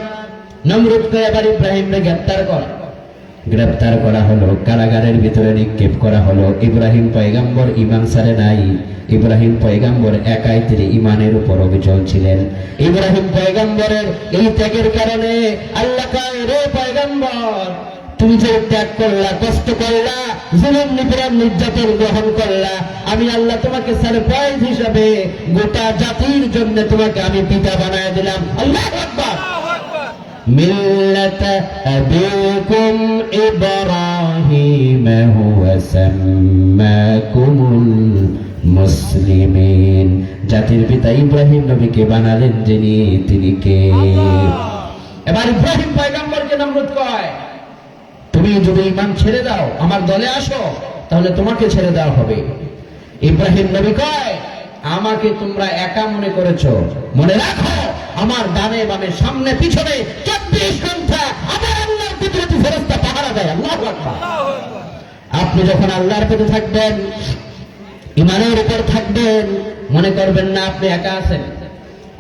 নমরুদকে এবার ইব্রাহিমকে গ্রেপ্তার করা হলো, কারাগারের ভিতরে নিক্ষেপ করা হলো। ইব্রাহিম পয়গম্বর ইমান ছাড়ে নাই, ইব্রাহিম পয়গম্বর একাই তিনি ইমানের উপর অবিচল ছিলেন। ইব্রাহিম পয়গম্বরের এই ত্যাগের কারণে আল্লাহ কয়, রে পয়গম্বর, তুমি যে ত্যাগ করলা, কষ্ট করলা, জুলুম নিপীড়ন নির্যাতন গ্রহণ করলা, আমি আল্লাহ তোমাকে সারপ্রাইজ হিসাবে গোটা জাতির জন্য তোমাকে আমি পিতা বানায় দিলাম। আল্লাহু আকবার। মিল্লাত আবিকুম ইব্রাহিম হুয়া সাম্মাকুমুল মুসলিমিন, জাতির পিতা ইব্রাহিম নবীকে বানালেন যিনি, তিনি কে? এবার ইব্রাহিম পয়গম্বরকে নমরুদ কয়, তুমি যদি ঈমান ছেড়ে দাও, আমার দলে আসো, তাহলে তোমাকে ছেড়ে দেওয়া হবে। ইব্রাহিম নবী কয়, আমাকে তোমরা একা মনে করেছো, মনে রাখো আমার ডানে বামে সামনে পিছনে 24 ঘন্টা আমার আল্লাহর কুদরতি ফেরেশতা পাহারা দেয়। আল্লাহু আকবার। আপনি যখন আল্লাহর পথে থাকবেন, ঈমানের উপর থাকবেন, মনে করবেন না আপনি একা আছেন।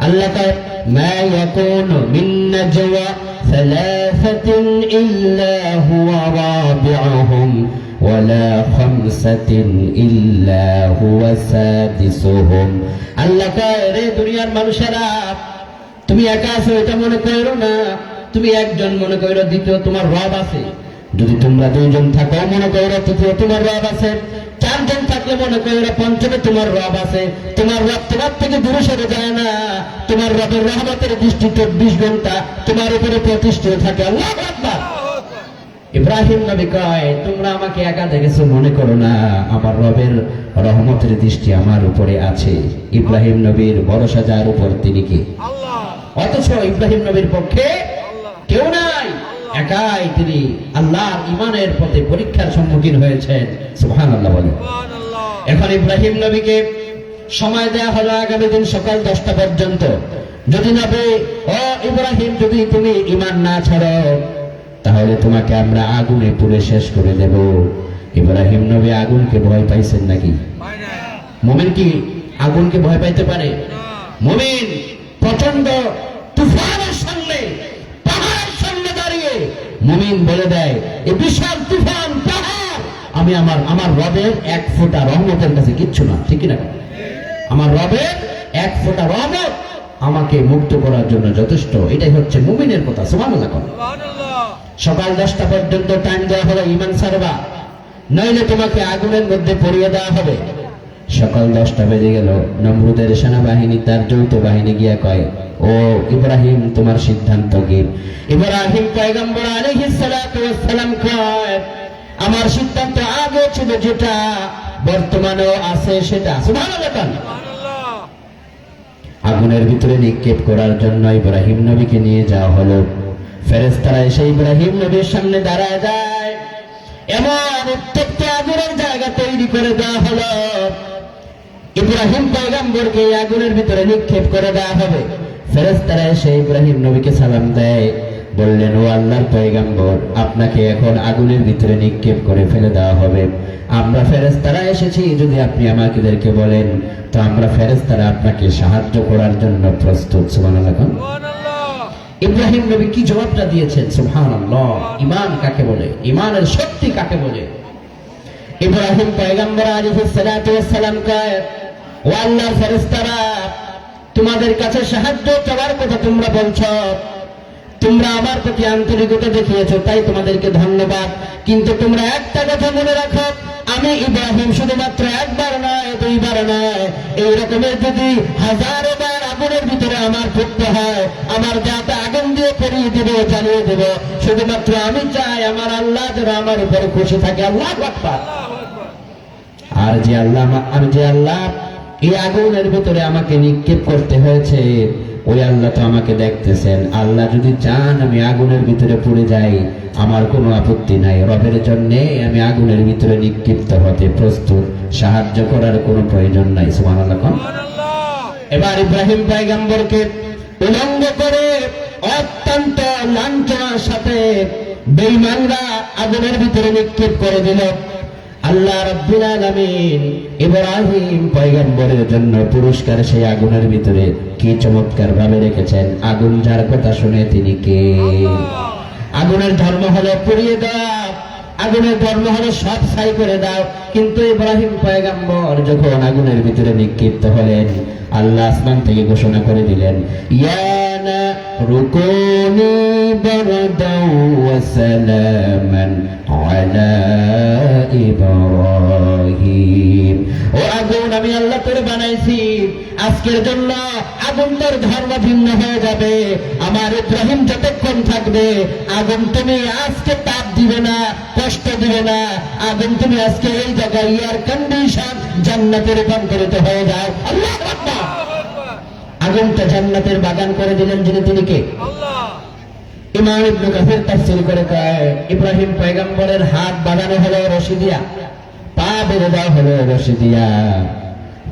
আল্লাহ কয়, মা ইয়াকুনু মিন নাজওয়া সালাসাতিন ইল্লা হুয়া রাবিউহুম ওয়ালা খামসাতিন ইল্লা হুয়া সাদিসুহুম। আল্লাহ কয়, রে দুনিয়ার মানুষেরা, তুমি একা আছো এটা মনে করো না, তুমি একজন মনে করো, দ্বিতীয় তোমার রব আছে। যদি তোমরা দুইজন থাকো মনে করো তৃতীয় তোমার রব আছে, চারজন থাকলে মনে করো পঞ্চমে তোমার রব আছে। তোমার রব তোমার থেকে দূরে সরে যায় না, তোমার রবের রহমতের দৃষ্টি 24 ঘন্টা তোমার উপরে প্রতিষ্ঠিত থাকে। আল্লাহু আকবার। ইব্রাহিম নবী কয়, তোমরা আমাকে একা দেখেছো মনে করো না, আমার রবের রহমতের দৃষ্টি আমার উপরে আছে। ইব্রাহিম নবীর ভরসা যার উপর তিনি কি আল্লাহ। অথচ ইব্রাহিম নবীর পক্ষে কেউ নাই, একাই তিনি আল্লাহর ঈমানের পথে পরীক্ষার সম্মুখীন হয়েছেন। সুবহানাল্লাহ বলেন। এখন ইব্রাহিম নবীকে সময় দেয়া হলো আগামী দিন সকাল 10টা পর্যন্ত। যদি নবী ও ইব্রাহিম যদি তুমি ঈমান না ছাড়ো তাহলে তোমাকে আমরা আগুনে পুড়ে শেষ করে দেব। ইব্রাহিম নবী আগুনকে ভয় পাইছেন নাকি? মুমিন কি আগুনকে ভয় পাইতে পারে? মুমিন প্রচন্ড তুফানের সামনে, পাহাড়ের সামনে দাঁড়িয়ে মুমিন বলে দেয়, এই বিশাল তুফান পাহাড় আমি আমার রবের 1 ফোঁটা রহমতের কাছে কিচ্ছু না। ঠিক না? আমার রবের 1 ফোঁটা রহমত আমাকে মুক্ত করার জন্য যথেষ্ট। এটাই হচ্ছে মুমিনের কথা। সুবহানাল্লাহ। সকাল 10টা পর্যন্ত টাইম দেওয়া হলো, ঈমান ছাড়বা নইলে তোমাকে আগুনের মধ্যে পড়িয়ে দেওয়া হবে। সকাল 10টা বেজে গেল। নমরুদের সেনাবাহিনী তার যৌথ বাহিনী গিয়া কয়, ও ইব্রাহিম তোমার সিদ্ধান্ত কি? ইব্রাহিম পয়গম্বর আলাইহিস সালাতু ওয়াস সালাম কয়, আমার সিদ্ধান্ত আগে ছিল যেটা বর্তমানেও আছে সেটা। সুবহানাল্লাহ। আগুনের ভিতরে নিক্ষেপ করার জন্য ইব্রাহিম নবীকে নিয়ে যাওয়া হলো। ফেরেশতারা এসে ইব্রাহিম নবীর সামনে দাঁড়ায় যায়, এমন উত্তপ্ত আগুনের জায়গা তৈরি করে দেওয়া হলো, ইব্রাহিম পয়গম্বরকে আগুনের ভিতরে নিক্ষেপ করে দেওয়া হবে। ফেরেশতারা এসে ইব্রাহিম নবীকে সালাম দেয়, বললেন, ও আল্লাহর পয়গম্বর, আপনাকে এখন আগুনের ভিতরে নিক্ষেপ করে ফেলে দেওয়া হবে। আমরা ফেরেশতারা এসেছি, যদি আপনি আমাদেরকে বলেন তো আমরা ফেরেশতারা আপনাকে সাহায্য করার জন্য প্রস্তুত। সুবহানাল্লাহ। ইব্রাহিম নবী কি জবাবটা দিয়েছেন? সুবহানাল্লাহ। ঈমান কাকে বলে? ঈমানের শক্তি কাকে বলে? ইব্রাহিম পয়গম্বর আলাইহিস সালাতু ওয়াস সালাম কয়, ও আল্লাহর ফেরেশতারা, তোমাদের কাছে সাহায্য চাওয়ার কথা তোমরা বলছো, তোমরা আমার প্রতি আন্তরিকতা দেখিয়েছো, তাই তোমাদেরকে ধন্যবাদ। কিন্তু তোমরা একটা কথা মনে রাখো, আমি ইব্রাহিম শুধুমাত্র একবার নয়, 2বার নয়, এই রকমের যদি 1000 বার আগুনের ভিতরে আমার পড়তে হয়, আমার যাতে আগুন দিয়ে করিয়ে দেব, জ্বালিয়ে দেব। শুধুমাত্র আমি চাই আমার আল্লাহ যেন আমার উপরে খুশি থাকে। আল্লাহু আকবার। আর যে আল্লাহ এই আগুনের ভিতরে আমাকে নিক্ষেপ করতে হয়েছে, ওই আল্লাহ তো আমাকে দেখতেছেন। আল্লাহ যদি চান আমি আগুনের ভিতরে পড়ে যাই, আমার কোনো আপত্তি নাই। রবের জন্য আমি আগুনের ভিতরে নিক্ষিপ্ত হতে প্রস্তুত, সাহায্য করার কোনো প্রয়োজন নাই। সুবহানাল্লাহ। এবার ইব্রাহিম পয়গম্বরকে উলঙ্গ করে অত্যন্ত লাঞ্ছনার সাথে বেঈমানরা আগুনের ভিতরে নিক্ষেপ করে দিল। আল্লাহ রাব্বুল আলামিন ইব্রাহিম পয়গম্বরের জন্য পুরস্কার সেই আগুনের ভিতরে কি চমৎকার ভাবে রেখেছেন। আগুন যার কথা শুনে তিনি কে? আগুনের ধর্ম হলো পুড়িয়ে দাও, আগুনের ধর্ম হলো সব ছাই করে দাও। কিন্তু ইব্রাহিম পয়গম্বর যখন আগুনের ভিতরে নিক্ষিপ্ত হলেন, আল্লাহ আসমান থেকে ঘোষণা করে দিলেন, ইয়ানা রুকুনি বারদাও ওয়া সালামান আলা ইব্রাহিম। ও আগুন, আমি আল্লাহ তোরে বানাইছি, আজকের জন্য আগুন তোর ধর্ম ভিন্ন হয়ে যাবে। আমার ইব্রাহিম যতক্ষণ থাকবে, আগুন তুমি আজকে তাপ দিবে না, কষ্ট দিবে না। আগুন তুমি আজকে এই জায়গায় এয়ার কন্ডিশন জান্নাতে রূপান্তরিত হয়ে যাও। আল্লাহু আকবার। আগুনটা জান্নাতের বাগান করে দিলেন যিনি, তিনি কে? আল্লাহ। ইমাম ইবনে কাসির তাফসীর করে কয়, ইব্রাহিম পয়গম্বরের হাত বাঁধানো হলো রশি দিয়া, পা বেঁধে দেওয়া হলো রশি দিয়া।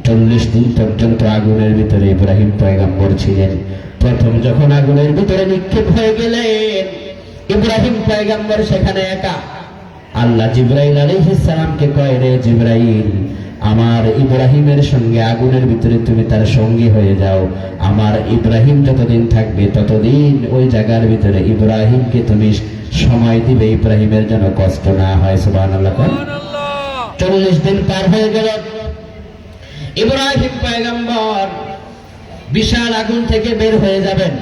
40 দিন পর্যন্ত আগুনের ভিতরে ইব্রাহিম পয়গম্বর ছিলেন। প্রথম যখন আগুনের ভিতরে নিক্ষেপ হয়ে গেলেন, ইব্রাহিম পয়গম্বর সেখানে একা। আল্লাহ জিবরাইল আলাইহিস সালামকে কয়, রে জিবরাইল, আমার ইব্রাহিমের সঙ্গে আগুনের ভিতরে তুমি তার সঙ্গী হয়ে যাও। আমার ইব্রাহিম যতদিন থাকবে ততদিন ওই জায়গার ভিতরে ইব্রাহিমকে তুমি সময় দিবে, ইব্রাহিমের যেন কষ্ট না হয়। সুবহানাল্লাহ। 40 দিন পার হয়ে গেল। ইব্রাহিম পয়গম্বর বিশাল আগুন থেকে বের হয়ে যাবেন।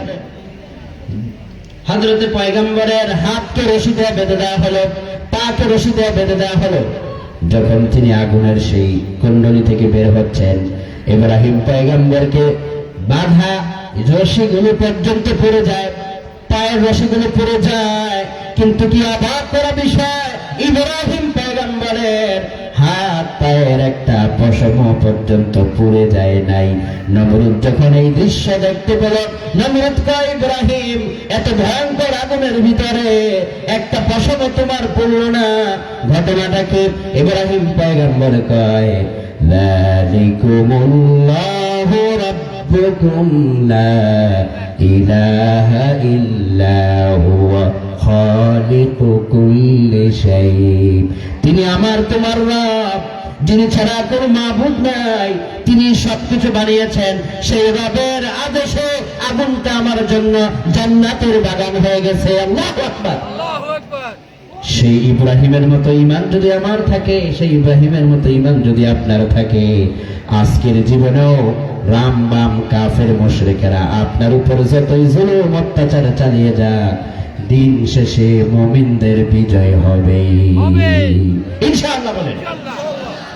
হযরতে পয়গম্বরের হাতকে রশি দিয়ে বেঁধে দেওয়া হলো, পাকে রশি দিয়ে বেঁধে দেওয়া হলো। যখন তিনি আগুনের সেই কুণ্ডলী থেকে বের হচ্ছেন, ইব্রাহিম পয়গম্বরকে বাঁধা রশিগুলো পর্যন্ত পড়ে যায়, পায়ের রশিগুলো পড়ে যায়। কিন্তু কি অবাক করা বিষয়, ইব্রাহিম পয়গম্বরের হাত পায়ের একটা পশম পর্যন্ত পুড়ে যায় নাই। নমরুদ যখন এই দৃশ্য দেখতে পেল, নমরুদ কয়, ইব্রাহিম, এত ভয়ঙ্কর আগুনের ভিতরে একটা পশম তোমার পড়ল না, ঘটনাটাকে? ইব্রাহিম পয়গম্বর কয়, যালিকুমুল্লাহু রাব্বুকুম লা ইলাহা ইল্লা হুয়া খালিকু কুল্লি শাই। তিনি আমার তোমার রব, যিনি ছাড়া কোনো মাবুদ নাই, তিনি সবকিছু বানিয়েছেন। সেই রবের আদেশে আগুনটা আমার জন্য জান্নাতের বাগান হয়ে গেছে। আল্লাহু আকবার, আল্লাহু আকবার। সেই ইব্রাহিমের মতো ঈমান যদি আমার থাকে, সেই ইব্রাহিমের মতো ঈমান যদি আপনার থাকে, আজকের জীবনেও রাম বাম কাফের মুশরিকেরা আপনার উপর যতই জুলুম অত্যাচার চালিয়ে যাক, দিন শেষে মুমিনদের বিজয় হবে ইনশাআল্লাহ। বলেন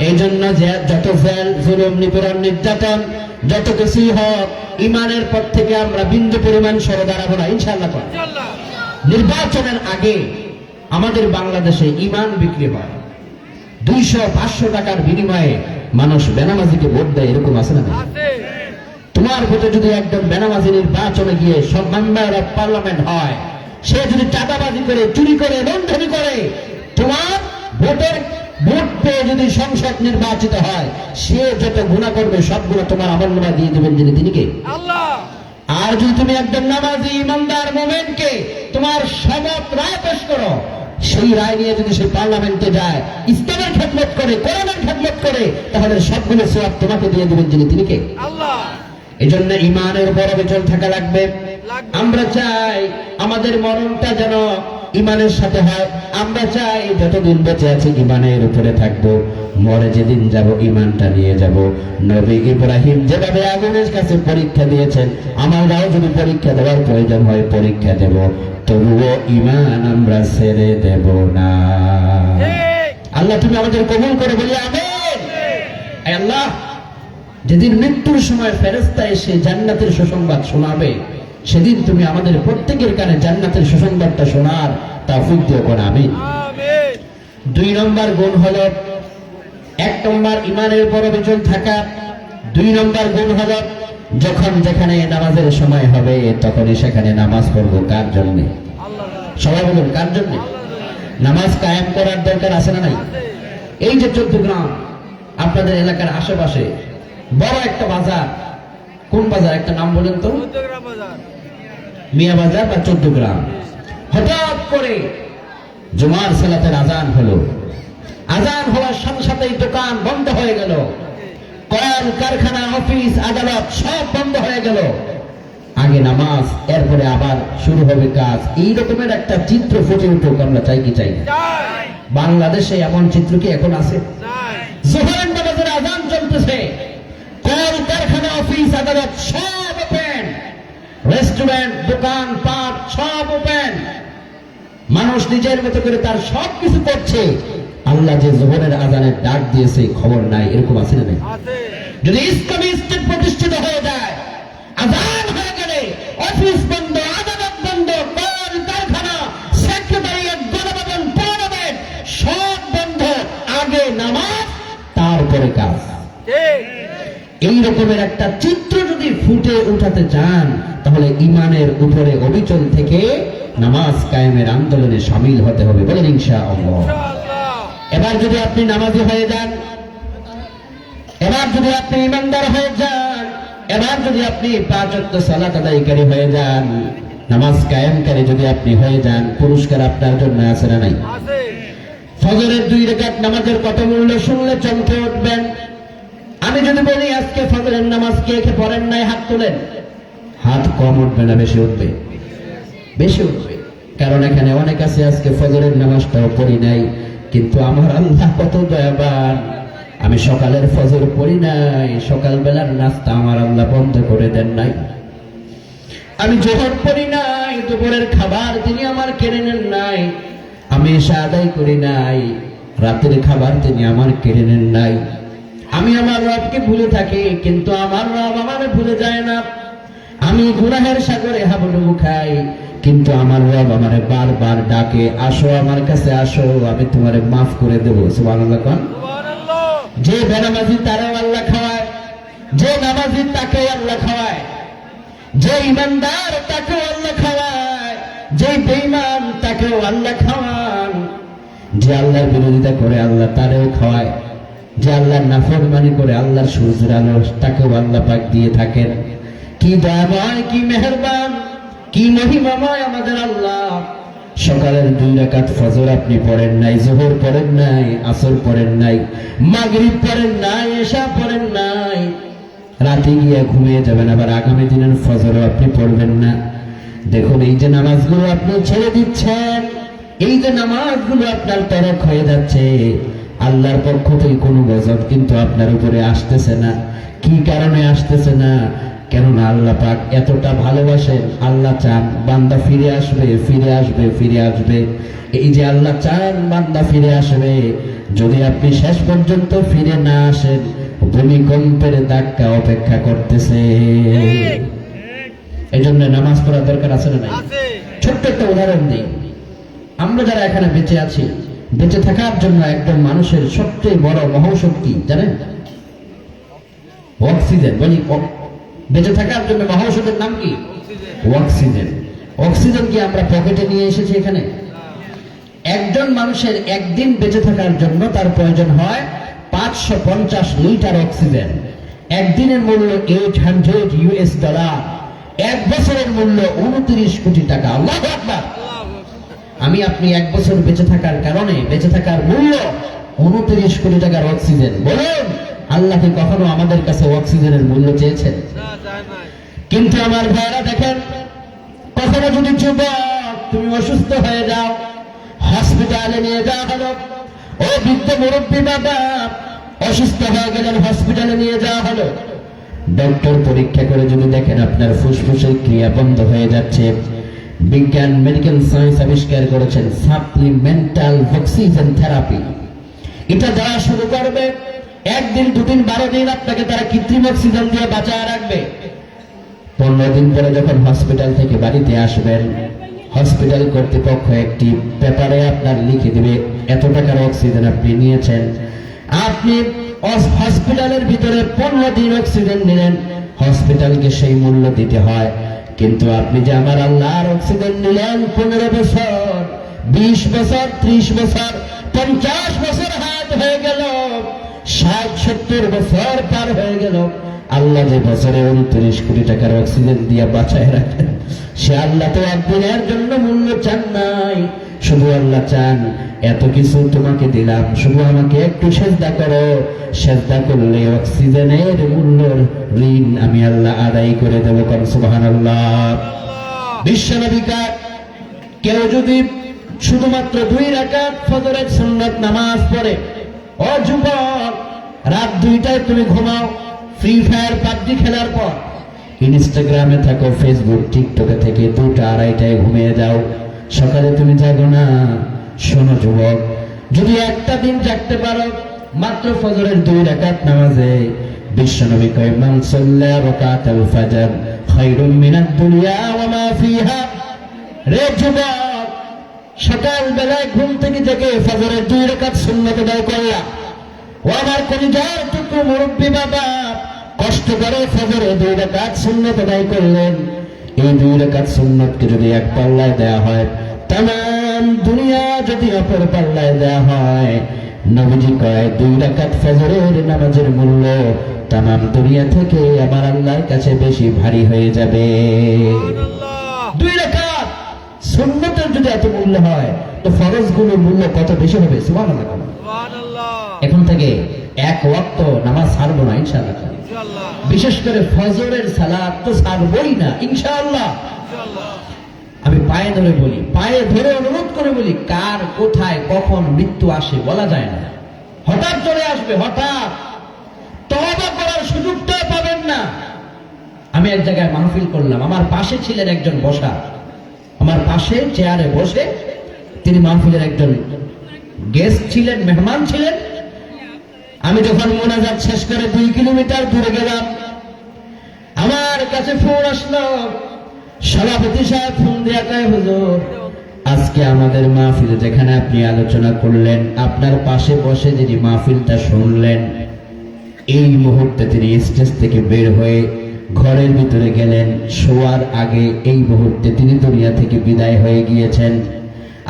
এই জন্য যে যত জুলুম, নিপীড়ন, নির্যাতন, যত কিছুই হোক, ঈমানের পথ থেকে আমরা বিন্দু পরিমাণ সরে দাঁড়াবো না ইনশাআল্লাহ। নির্বাচনের আগে আমাদের বাংলাদেশে ঈমান বিক্রি হয় 200-500 টাকার বিনিময়ে। মানুষ বেনামাজিকে ভোট দেয়, এরকম আছে না? তোমার ভোটে যদি একজন বেনামাজি নির্বাচনে গিয়ে সব মেম্বার অফ পার্লামেন্ট হয়, সে যদি চাঁদাবাজি করে, চুরি করে, লুণ্ঠনি করে, তোমার ভোটের ভোট পেয়ে যদি সংসদ নির্বাচিত হয়, সে যত গুনাহ করবে সবগুলো তোমার আমলনামা দিয়ে দেবেন যিনি, তিনি কে? আল্লাহ। আর যদি তুমি একজন নামাজি ইমানদার মুমিনকে তোমার শপথ রায় পেশ করো, সেই রায় নিয়ে যদি সে পার্লামেন্টে যায়, ইসলামের খেদমত করে, কোরআনের খেদমত করে, তাহলে সবগুলো সওয়াব তোমাকে দিয়ে দেবেন যিনি, তিনি কে? আল্লাহ। এই জন্য ঈমানের বড় বিচল থাকা লাগবে। আমরা চাই আমাদের মরণটা যেন ঈমানের সাথে হয়। আমরা চাই যতদিন বেঁচে আছি ঈমানের উপরে থাকবো, মরে যেদিন যাব ঈমানটা নিয়ে যাব। নবী ইব্রাহিম যেভাবে আগুনের কাছে পরীক্ষা দিয়েছেন, আমরাও যদি পরীক্ষা দেওয়ার প্রয়োজন হয় পরীক্ষা দেব, তবুও ঈমান আমরা ছেড়ে দেব না। আল্লাহ তুমি আমাদের কবুল করে, বলি আমিন। আল্লাহ, যেদিন মৃত্যুর সময় ফেরেশতা এসে জান্নাতের সুসংবাদ শোনাবে, সেদিন তুমি আমাদের প্রত্যেকের কানে জান্নাতের সুসংবাদটা শোনার তৌফিক দিও, কোন আমিন। 2 নম্বর গুণ হলো, 1 নম্বর ঈমানের উপর অবিচল থাকা, 2 নম্বর গুণ হলো যখন যেখানে নামাজের সময় হবে তখনই সেখানে নামাজ পড়বো। কার জন্য? সবাই বলুন, কার জন্য? নামাজ কায়েম করার দরকার আছে না নাই? এই যে 14 গ্রাম আপনাদের এলাকার আশেপাশে বড় একটা বাজার, কোন বাজার একটা নাম বলেন তো? মিয়া বাজার বা 14 গ্রাম। হঠাৎ করে জুমার সালাতের আজান হলো। আজান হওয়ার সাথে সাথেই দোকান বন্ধ হয়ে গেল, কল কারখানা, অফিস, আদালত সব বন্ধ হয়ে গেল। আগে নামাজ, এরপরে আবার শুরু হবে কাজ। এই রকমের একটা চিত্র ফুটে উঠুক, আমরা চাই কি চাই না? বাংলাদেশে এমন চিত্র কি এখন আছে? জোহরের নামাজের আজান চলতেছে, কল কারখানা, অফিস, আদালত সব ওপেন, রেস্টুরেন্ট, দোকান পাট সব ওপেন। মানুষ নিজের মতো করে তার সব কিছু করছে। আল্লাহ যে জোহরের আজানের ডাক দিয়েছে খবর নাই, এরকম আছে না? যদি ইসলামী স্টেট প্রতিষ্ঠিত হয়ে যায়, আজান হয়ে গেলে অফিস বন্ধ, আদালত বন্ধ, কল কারখানা, সেক্রেটারিয়েট, গণভবন, পার্লামেন্ট সব বন্ধ, আগে নামাজ তারপরে কাজ। এই রকমের একটা চিত্র যদি ফুটে উঠাতে চান, তাহলে ঈমানের উপরে অবিচল থেকে নামাজ কায়েমের আন্দোলনে শামিল হতে হবে, বলেন ইনশাআল্লাহ। এবার যদি আপনি নামাজি হয়ে যান, এবার যদি আপনি ঈমানদার হয়ে যান, এবার যদি আপনি 5 ওয়াক্ত সালাত আদায়কারী হয়ে যান, নামাজ কায়েমকারী যদি আপনি হয়ে যান, পুরস্কার আপনার জন্য আছে না নাই? ফজরের 2 রাকাত নামাজের কত মূল্য শুনলে চমকে উঠবেন। আমি যদি বলি আজকে ফজরের নামাজ কে কে পড়েন নাই, হাত তোলেন। হাত কম উঠবে না বেশি উঠবে? বেশি উঠবে, কারণ এখানে অনেক আছে আজকে ফজরের নামাজটাও পড়ি নাই। কিন্তু আমার আল্লাহ কত দয়াবান, আমি সকালের ফজর পড়ি নাই, সকালবেলার নাস্তা আমার আল্লাহ বন্ধ করে দেন নাই। আমি জোহর পড়ি নাই, দুপুরের খাবার তিনি আমার কেড়ে নেন নাই, আমি এশা আদায় করি নাই, রাতের খাবার তিনি আমার কেড়ে নেন নাই। আমি আমার রবকে ভুলে থাকি, কিন্তু আমার রব আমারে ভুলে যায় না। আমি গুনাহের সাগরে হাবুডুবু খাই, কিন্তু আমার রব আমারে বারবার ডাকে, আসো আমার কাছে আসো, আমি তোমারে মাফ করে দেবো। সুবহানাল্লাহ। কোন যে বেনামাজি তারাও আল্লাহ খাওয়ায়, যে নামাজি তাকে আল্লাহ খাওয়ায়, যে ইমানদার তাকেও আল্লাহ খাওয়ায়, যে বেঈমান তাকেও আল্লাহ খাওয়ান। যে আল্লাহর বিরোধিতা করে আল্লাহ তারেও খাওয়ায়, যে আল্লাহর নাফরমানি করে আল্লাহর সূর্যের আলো তাকেও আল্লাহ পাক দিয়ে থাকেন। কি দয়াময়, কি মেহেরবান, কি মহিমাময় আমাদের আল্লাহ। সকালের 2 রাকাত ফজর আপনি পড়েন নাই, যোহর পড়েন নাই, আসর পড়েন নাই, মাগরিব পড়েন নাই, এশা পড়েন নাই, রাতে গিয়ে ঘুমিয়ে যাবেন, আবার আগামী দিনের ফজরও আপনি পড়বেন না। দেখুন এই যে নামাজগুলো আপনি ছেড়ে দিচ্ছেন, এই যে নামাজগুলো আপনার তরক হয়ে যাচ্ছে, আল্লাহর পক্ষ থেকে কোনো গজব কিন্তু আপনার উপরে আসতেছে না। কি কারণে আসতেছে না? কেননা আল্লাহ পাক এতটা ভালোবাসেন, আল্লাহ চান বান্দা ফিরে আসবে, ফিরে আসবে, ফিরে আসবে। এই যে আল্লাহ চান বান্দা ফিরে আসবে, যদি আপনি শেষ পর্যন্ত ফিরে না আসেন, ভূমিকম্পের ধাক্কা অপেক্ষা করতেছে। এই জন্য নামাজ পড়া দরকার আছে না নাই? ছোট্ট একটা উদাহরণ দিই। আমরা যারা এখানে বেঁচে আছি, বেঁচে থাকার জন্য একদম মানুষের সবচেয়ে বড় মহাশক্তি জানেন? অক্সিজেন। বলি বেঁচে থাকার জন্য মহাঔষধের নাম কি? অক্সিজেন। অক্সিজেন কি আমরা পকেটে নিয়ে এসেছি এখানে? একজন মানুষের একদিন বেঁচে থাকার জন্য তার প্রয়োজন হয় 550 লিটার অক্সিজেন। একদিনের মূল্য $800, এক বছরের মূল্য 29 কোটি টাকা। আল্লাহু আকবার। আমি আপনি এক বছর বেঁচে থাকার কারণে, বেঁচে থাকার মূল্য 29 কোটি টাকার অক্সিজেন। বলুন, আল্লাহ কি কখনো আমাদের কাছে অক্সিজেনের মূল্য চেয়েছেন? কিন্তু আমার ভাইরা দেখেন, কখনো যদি যুবক তুমি অসুস্থ হয়ে যাও, হসপিটালে নিয়ে যাওয়া হলো, ও বৃদ্ধ মুরব্বী বাবা অসুস্থ হয়ে গেলেন, হসপিটালে নিয়ে যাওয়া হলো, ডক্টর পরীক্ষা করে যদি দেখেন আপনার ফুসফুসের ক্রিয়া বন্ধ হয়ে যাচ্ছে, বিজ্ঞান মেডিকেল সায়েন্স আবিষ্কার করেছেন সাপ্লিমেন্টাল অক্সিজেন থেরাপি। এটা যারা শুরু করবে, 1 দিন 2 দিন 12 দিন আপনাকে তারা কৃত্রিম অক্সিজেন দিয়ে বাঁচায় রাখবে। 15 দিন পরে যখন হসপিটাল থেকে বাড়িতে আসবেন, হসপিটাল কর্তৃপক্ষ একটি পেপারে আপনার লিখে দিবে এত টাকার অক্সিজেন আপনি নিয়েছেন। আপনি হসপিটালের ভিতরে 15 দিন অক্সিজেন নিলেন, হসপিটালকে সেই মূল্য দিতে হয়। কিন্তু আপনি যে আমার আল্লাহর অক্সিজেন নিলেন 15 বছর, 20 বছর, 30 বছর, 50 বছর হাত হয়ে গেল, 60-70 বছর পার হয়ে গেল, আল্লাহ যে বছরে 29 কোটি টাকার অক্সিজেন দিয়ে বাঁচায় রাখেন, সে আল্লাহ তো একদিনের জন্য মূল্য চান নাই। শুধু আল্লাহ চান এত কিছু তোমাকে দিলাম, শুধু আমাকে একটু সেজদা করো, সেজদা করলে অক্সিজেনের মূল্যর ঋণ আমি আল্লাহ আদায় করে দেব। কারণ সুবহানাল্লাহ। বিশ্বনবিকার কেউ যদি শুধুমাত্র 2 রাকাত ফজরের সুন্নাত নামাজ পড়ে, ও যুবক রাত 2টায় তুমি ঘুমাও, ফ্রি ফায়ার পাবজি খেলার পর ইনস্টাগ্রামে থাকো, ফেসবুক টিকটকে থেকে 2টা 2:30টায় ঘুমিয়ে যাও, সকালে তুমি জাগো না। শোনো যুবক, যদি একটা দিন জাগতে পারো মাত্র ফজরের 2 রাকাত নামাজে, বিশ্বনবী কয় মান সাল্লা রাকাতাল ফজর খায়রুম মিনাদ দুনিয়া ওয়া মা ফিহা। রে যুবক, সকাল বেলায় ঘুম থেকে জেগে ফজরের 2 রাকাত সুন্নাত আদায় করলা। ও আমার কলিজার টুকরো মুরব্বী বাবা, কষ্ট করে ফজরে 2 রাকাত সুন্নাত আদায় করলেন। এই 2 রাকাত সুন্নাতকে যদি এক পাল্লায় দেয়া হয়, তাম দুনিয়া যদি অপর পাল্লায় দেয়া হয়, নবীজি কয় 2 রাকাত ফজরের নামাজের মূল্য তাম দুনিয়া থেকে আমার আল্লাহর কাছে বেশি ভারী হয়ে যাবে। 2 রাকাত সুন্নাতের যদি এত মূল্য হয়, তো ফরজগুলোর মূল্য কত বেশি হবে। সুবহানাল্লাহ। এখন থেকে 1 ওয়াক্ত নামাজ ছাড়বো না ইনশাআল্লাহ। বিশেষ করে ফজরের সালাত তো ছাড়বই না ইনশাআল্লাহ। আমি পায়ে ধরে বলি, পায়ে ধরে অনুরোধ করে বলি, কার কোথায় কখন মৃত্যু আসে বলা যায় না। হঠাৎ চলে আসবে, হঠাৎ তওবা করার সুযোগটা পাবেন না। আমি আমি এক জায়গায় মাহফিল করলাম, আমার পাশে ছিলেন একজন বসা, আমার পাশে চেয়ারে বসে তিনি মাহফিলের একজন গেস্ট ছিলেন, মেহমান ছিলেন। আমি যখন মোনাজাত শেষ করে 2 কিলোমিটার দূরে গেলাম, আমার কাছে ফোন আসলো, সভাপতি সাহেব ফোন দেয়া কয়, হুজুর আজকে আমাদের মাহফিলে যেখানে আপনি আলোচনা করলেন, আপনার পাশে বসে যিনি মাহফিলটা শুনলেন, এই মুহূর্তে তিনি স্টেজ থেকে বের হয়ে ঘরের ভিতরে গেলেন, শোয়ার আগে এই মুহূর্তে তিনি দুনিয়া থেকে বিদায় হয়ে গিয়েছেন।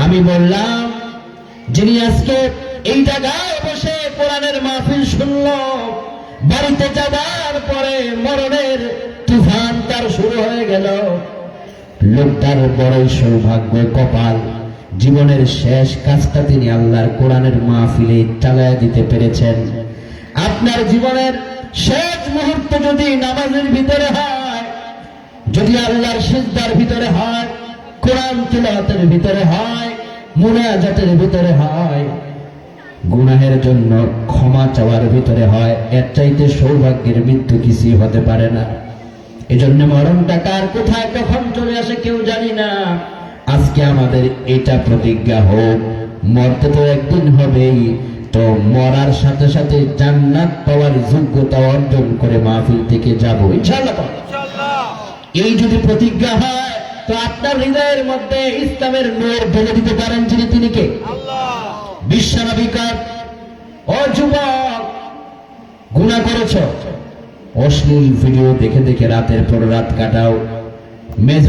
আমি বললাম, যিনি আজকে এই জায়গায় বসে কোরআনের মাহফিল শুনল, বাড়িতে যাবার পরে মরণের তুফান তার শুরু হয়ে গেল, লোকটার বড়ই সৌভাগ্য, কপাল, জীবনের শেষ কাজটা তিনি আল্লাহর কোরআনের মাহফিলে চালায় দিতে পেরেছেন। আপনার জীবনের শেষ মুহূর্ত যদি নামাজের ভিতরে হয়, যদি আল্লাহর সিজদার ভিতরে হয়, কোরআন তিলাওয়াতের ভিতরে হয়, মুনাজাতের ভিতরে হয়, গুনাহের জন্য ক্ষমা চাওয়ার ভিতরে হয়, এর চাইতে সৌভাগ্যের মৃত্যু কিছুই হতে পারে না। এজন্য মরণটা কার কোথায় কখন চলে আসে কেউ জানি না। আজকে আমাদের এটা প্রতিজ্ঞা হোক, মরতে তো একদিন হবেই, তো মরার সাথে সাথে জান্নাত পাওয়ার যোগ্যতা অর্জন করে মাহফিল থেকে যাবো ইনশাআল্লাহ। এই যদি প্রতিজ্ঞা হয়, তো আপনার হৃদয়ের মধ্যে ইসলামের নূর ঢেলে দিতে পারেন যিনি, তিনি কে? আল্লাহ। বিশ্বনবী কয়, ও যুবক, গুনাহ করেছ, অশ্লীল ভিডিও দেখে দেখে রাতের পর রাত কাটাও,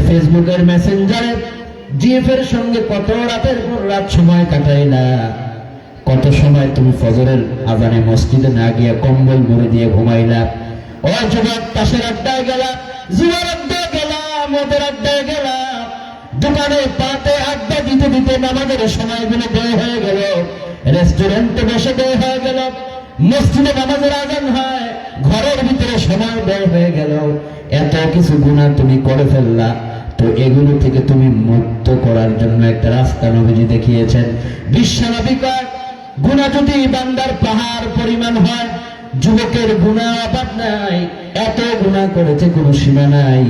ফেসবুকের মেসেঞ্জারে জিএফের সঙ্গে কত রাতের পর রাত সময় কাটাইলা, কত সময় তুমি ফজরের আজানে মসজিদে না গিয়ে কম্বল মুড়ি দিয়ে ঘুমাইলা। ও যুবক, তাসের আড্ডায় গেলা, জুয়ার আড্ডায় গেলা, মদের আড্ডায় গেলা, দোকানে পাতে আড্ডা দিতে দিতে নামাজের সময়গুলো ব্যয় হয়ে গেল, রেস্টুরেন্টে বসে ব্যয় হয়ে গেল, মসজিদে নামাজের আজান হয়, ঘরের ভিতরে সময় ব্যয় হয়ে গেল, এত কিছু গুনাহ তুমি করে ফেললা। তো এগুলো থেকে তুমি মুক্ত করার জন্য একটা রাস্তা নবীজি দেখিয়েছেন। বিশ্বনবী কয়, গুনাহ যদি বান্দার পাহাড় পরিমাণ হয়, যুবকের গুনাহ অভাব নাই, এত গুনাহ করেছে কোনো সীমা নাই,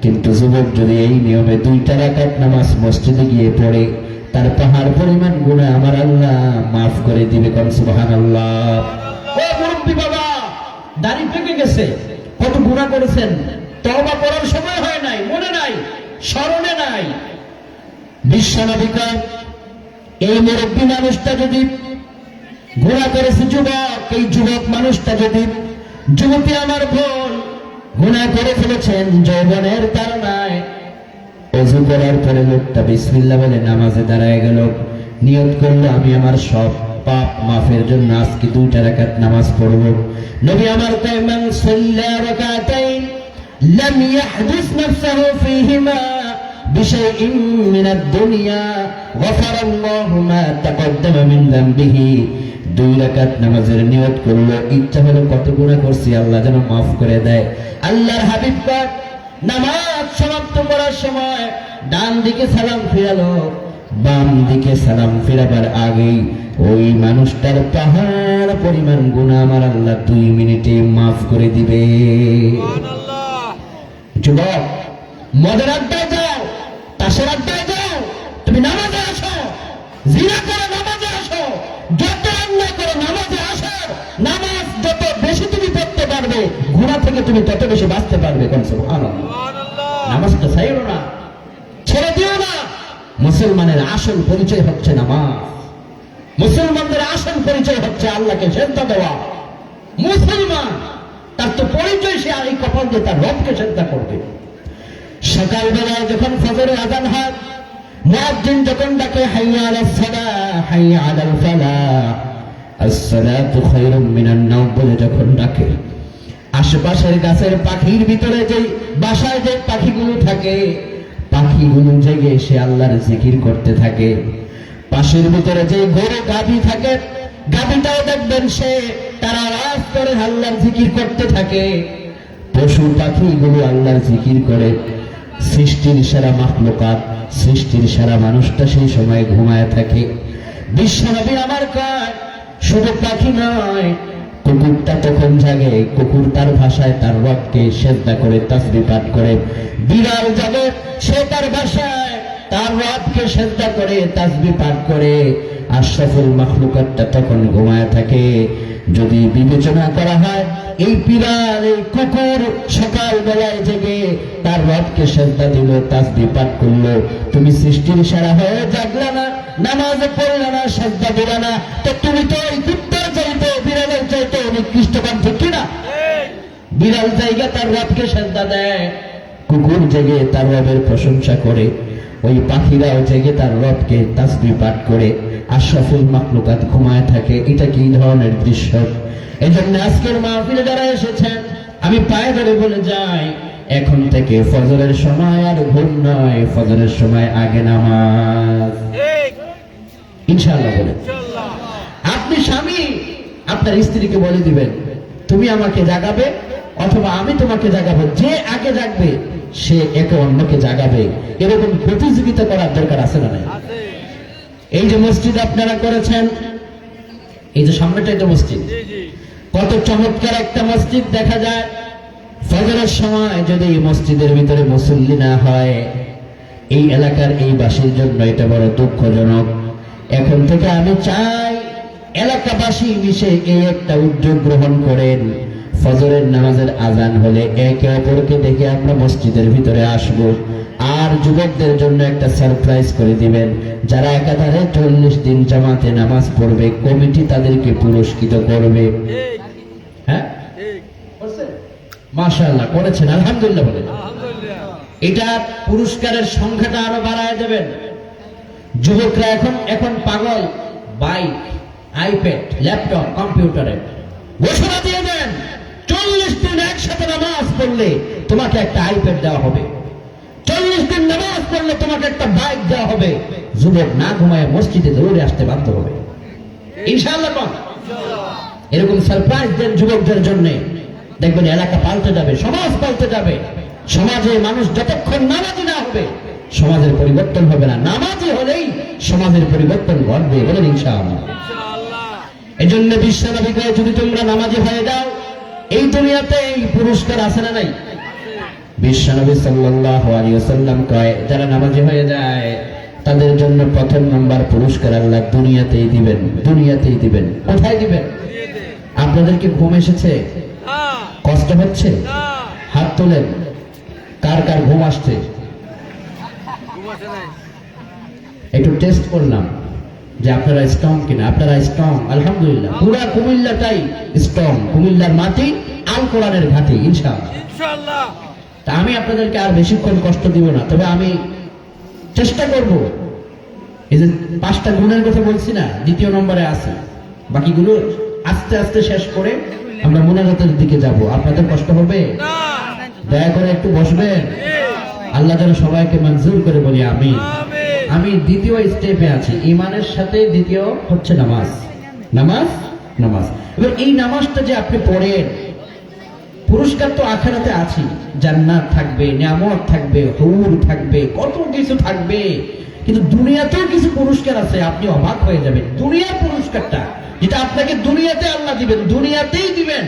কিন্তু যুবক যদি এই নিয়মে 2টা রাকাত নামাজ মসজিদে গিয়ে পড়ে, তার পাহাড় পরিমাণ গুনাহ আমার আল্লাহ মাফ করে দিবে। কোন সুবহানাল্লাহ। ও মুরব্বি বাবা, দাড়ি পেকে গেছে, কত গুনাহ করেছেন, তওবা করার সময় হয় নাই, মনে নাই, স্মরণে নাই। বিশ্বনবী কয়, এই মুরব্বি মানুষটা যদি গুনাহ করেছে, যুবক, এই যুবক মানুষটা যদি, যুবতী আমার বোন গুনাহ করে ফেলেছেন যৌবনের তাড়নায়, ওযু করার পরে লোকটা বিসমিল্লাহ বলে নামাজে দাঁড়ায় গেল, নিয়ত করলো আমি আমার সব পাপ মাফের জন্য আজকে 2টা রাকাত নামাজ পড়ব। নবী আমার কয়, মান সাল্লা রাকাতাইন লাম ইয়াহদিস নাফসাহু ফীহিমা বিশাইইন মিনাদ দুনিয়া গফারাল্লাহু মা তাকদ্দামা মিন যামবিহি। 2 রাকাত নামাজের নিয়ত করলো, ইচ্ছা হলো কত গুনাহ করছি আল্লাহ যেন মাফ করে দেয়। আল্লাহর হাবিব কয়, নামাজ সমাপ্ত করার সময় ডান দিকে সালাম ফিরালো, বাম দিকে সালাম ফিরাবার আগেই ওই মানুষটার পাহাড় পরিমাণ গুনাহ আমার আল্লাহ 2 মিনিটে মাফ করে দিবে। সুবহানাল্লাহ। যুবক, মদের আড্ডায় যাও, তাসের আড্ডায় যাও, তুমি নামাজে আসো, জিনা করে নামাজে আসো, যত অন্যায় করে নামাজে আসো, নামাজ যত বেশি তুমি পড়তে পারবে, গুনাহ থেকে তুমি তত বেশি বাঁচতে পারবে। কোন সুবহানাল্লাহ। নামাজটা ছাইরো না, ছেড়ে দিও না। মুসলমানের আসল পরিচয় হচ্ছে নামাজ, মুসলমানদের আসল পরিচয় হচ্ছে আল্লাহকে সেজদা দেওয়া। মুসলমান তার তো পরিচয়, সে এই কপাল দিয়ে তার রবকে সেজদা করবে। সকালবেলায় যখন ফজরের আযান হয়, মুয়াজ্জিন যখন ডাকে, হাইয়া আলাস সালাহ হাইয়া আলাল ফালাহ, আসসালাতু খায়রুম মিনান নাওম বলে যখন ডাকে, আশেপাশের গাছের পাখির ভিতরে যে বাসায় যে পাখিগুলো থাকে, পাখিগুলো জেগে এসে আল্লাহর জিকির করতে থাকে। পাশের ভিতরে যে গরু গাভী থাকে, গাভীটাও দেখবেন সে তার আওয়াজ করে আল্লাহর জিকির করতে থাকে। পশু পাখিগুলো আল্লাহর জিকির করে। সৃষ্টির সেরা মাখলুকাত, সৃষ্টির সেরা মানুষটা সেই সময় ঘুমায় থাকে। বিশ্বনবী আমার কয়, শুধু পাখি নয়, কুকুরটা তখন জাগে, কুকুর তার ভাষায় তার রবকে সেজদা করে তাসবিহ পাঠ করে। বিড়াল জাগে, সে তার ভাষায় তার রবকে সেজদা করে তাসবিহ পাঠ করে। আশরাফুল মাখলুকাতটা তখন ঘুমায় থাকে। যদি বিবেচনা করা হয় এই বিড়াল এই কুকুর সকাল বেলায় জেগে তার রবকে সেজদা দিল, তাসবিহ পাঠ করলো, তুমি সৃষ্টির সেরা হয়ে জাগলা না, নামাজ পড়লা না, সেজদা দিলা না, তো তুমি তো এই কুত্তার চাইতে বিড়ালের চাইতে নিকৃষ্টবান, ঠিক কিনা? বিড়াল জায়গা তার রবকে সেজদা দেয়, কুকুর জেগে তার রবের প্রশংসা করে, ওই পাখিরাও জেগে তার রবকে তাসবিহ পাঠ করে। আশরাফুল মাখলুকাত ঘুমায় থাকে। এটা কি ধরনের দৃশ্য? এজন্য আজকের মাহফিলে যারা এসেছেন আমি পায়ে ধরে বলে যাই, এখন থেকে ফজরের সময় আর ঘুম নয়, ফজরের সময় আগে নামাজ, ইনশাআল্লাহ বলে। আপনি স্বামী আপনার স্ত্রীকে বলে দিবেন তুমি আমাকে জাগাবে অথবা আমি তোমাকে জাগাবো, যে আগে জাগবে সে একে অন্যকে জাগাবে। এরকম প্রতিযোগিতা করার দরকার আছে না নাই? এই যে মসজিদ আপনারা করেছেন, এই যে সামনেটা এটা মসজিদ, কত চমৎকার একটা মসজিদ দেখা যায়। ফজরের সময় যদি মসজিদের ভিতরে মুসল্লি না হয়, এই এলাকার এই বাসীর জন্য এটা বড় দুঃখজনক। এখন থেকে আমি চাই এলাকাবাসী মিশে এই একটা উদ্যোগ গ্রহণ করেন, ফজরের নামাজের আজান হলে একে অপরকে দেখে আমরা মসজিদের ভিতরে আসব। আর যুবকদের জন্য একটা সারপ্রাইজ করে দিবেন, যারা একাধারে 40 দিন জামাতে নামাজ পড়বে কমিটি তাদেরকে পুরস্কৃত করবে। হ্যাঁ, মাশাআল্লাহ করেছেন, আলহামদুলিল্লাহ বলেন। এটা পুরস্কারের সংখ্যাটা আরো বাড়ায় দেবেন। যুবকরা এখন পাগল বাইক, আইপ্যাড, ল্যাপটপ, কম্পিউটারে ঘোষণা দিয়ে দেন 40 দিন একসাথে নামাজ পড়লে তোমাকে একটা আইপ্যাড দেওয়া হবে, 40 দিন নামাজ পড়লে তোমাকে একটা বাইক দেওয়া হবে। যুবক না ঘুমায় মসজিদে দৌড়ে আসতে বাধ্য হবে, ইনশাআল্লাহ। এরকম সারপ্রাইজ দেন যুবকদের জন্য, দেখবেন এলাকা পাল্টে যাবে, সমাজ পাল্টে যাবে। সমাজে মানুষ যতক্ষণ নামাজি না হবে সমাজের পরিবর্তন হবে না, নামাজি হলেই সমাজের পরিবর্তন ঘটবে, বলেন ইনশাআল্লাহ। এই জন্য বিশ্বনবী কয় যদি তোমরা নামাজি হয়ে যাও এই দুনিয়াতে এই পুরস্কার আছে না নাই? বিশ্বনবী সাল্লাল্লাহু আলাইহি ওয়াসাল্লাম কয় যারা নামাজি হয়ে যায় তাদের জন্য প্রথম নাম্বার পুরস্কার আল্লাহ দুনিয়াতেই দিবেন, দুনিয়াতেই দিবেন। কোথায় দিবেন? আপনাদেরকে ঘুম এসেছে, কষ্ট হচ্ছে, হাত তোলেন। কার কার ঘুম আসছে? একটু টেস্ট করলাম যে আপনারা স্ট্রং কিনা। আপনারা স্ট্রং, আলহামদুলিল্লাহ। পুরা কুমিল্লাটাই স্ট্রং, কুমিল্লার মাটি আল কোরআনের ঘাঁটি, ইনশাআল্লাহ। তা আমি আপনাদেরকে আর বেশিক্ষণ কষ্ট দিব না, তবে আমি চেষ্টা করব। এই যে 5টা গুণের কথা বলছি না, 2য় নম্বরে আছে, বাকিগুলো আস্তে আস্তে শেষ করে আমরা মুনাজাতের দিকে যাব। আপনাদের কষ্ট হবে? দয়া করে একটু বসবেন। আল্লাহ যেন সবাইকে মঞ্জুর করে বলি আমিন। আমি 2য় স্টেপে আছি, ঈমানের সাথে 2য় হচ্ছে নামাজ, নামাজ, নামাজ। এবার এই নামাজটা যে আপনি পড়েন, পুরস্কার তো আখিরাতে আছে, জান্নাত থাকবে, নিয়ামত থাকবে, হুর থাকবে, কত কিছু থাকবে। কিন্তু দুনিয়াতেও কিছু পুরস্কার আছে, আপনি অবাক হয়ে যাবেন। দুনিয়ার পুরস্কারটা যেটা আপনাকে দুনিয়াতে আল্লাহ দিবেন, দুনিয়াতেই দিবেন,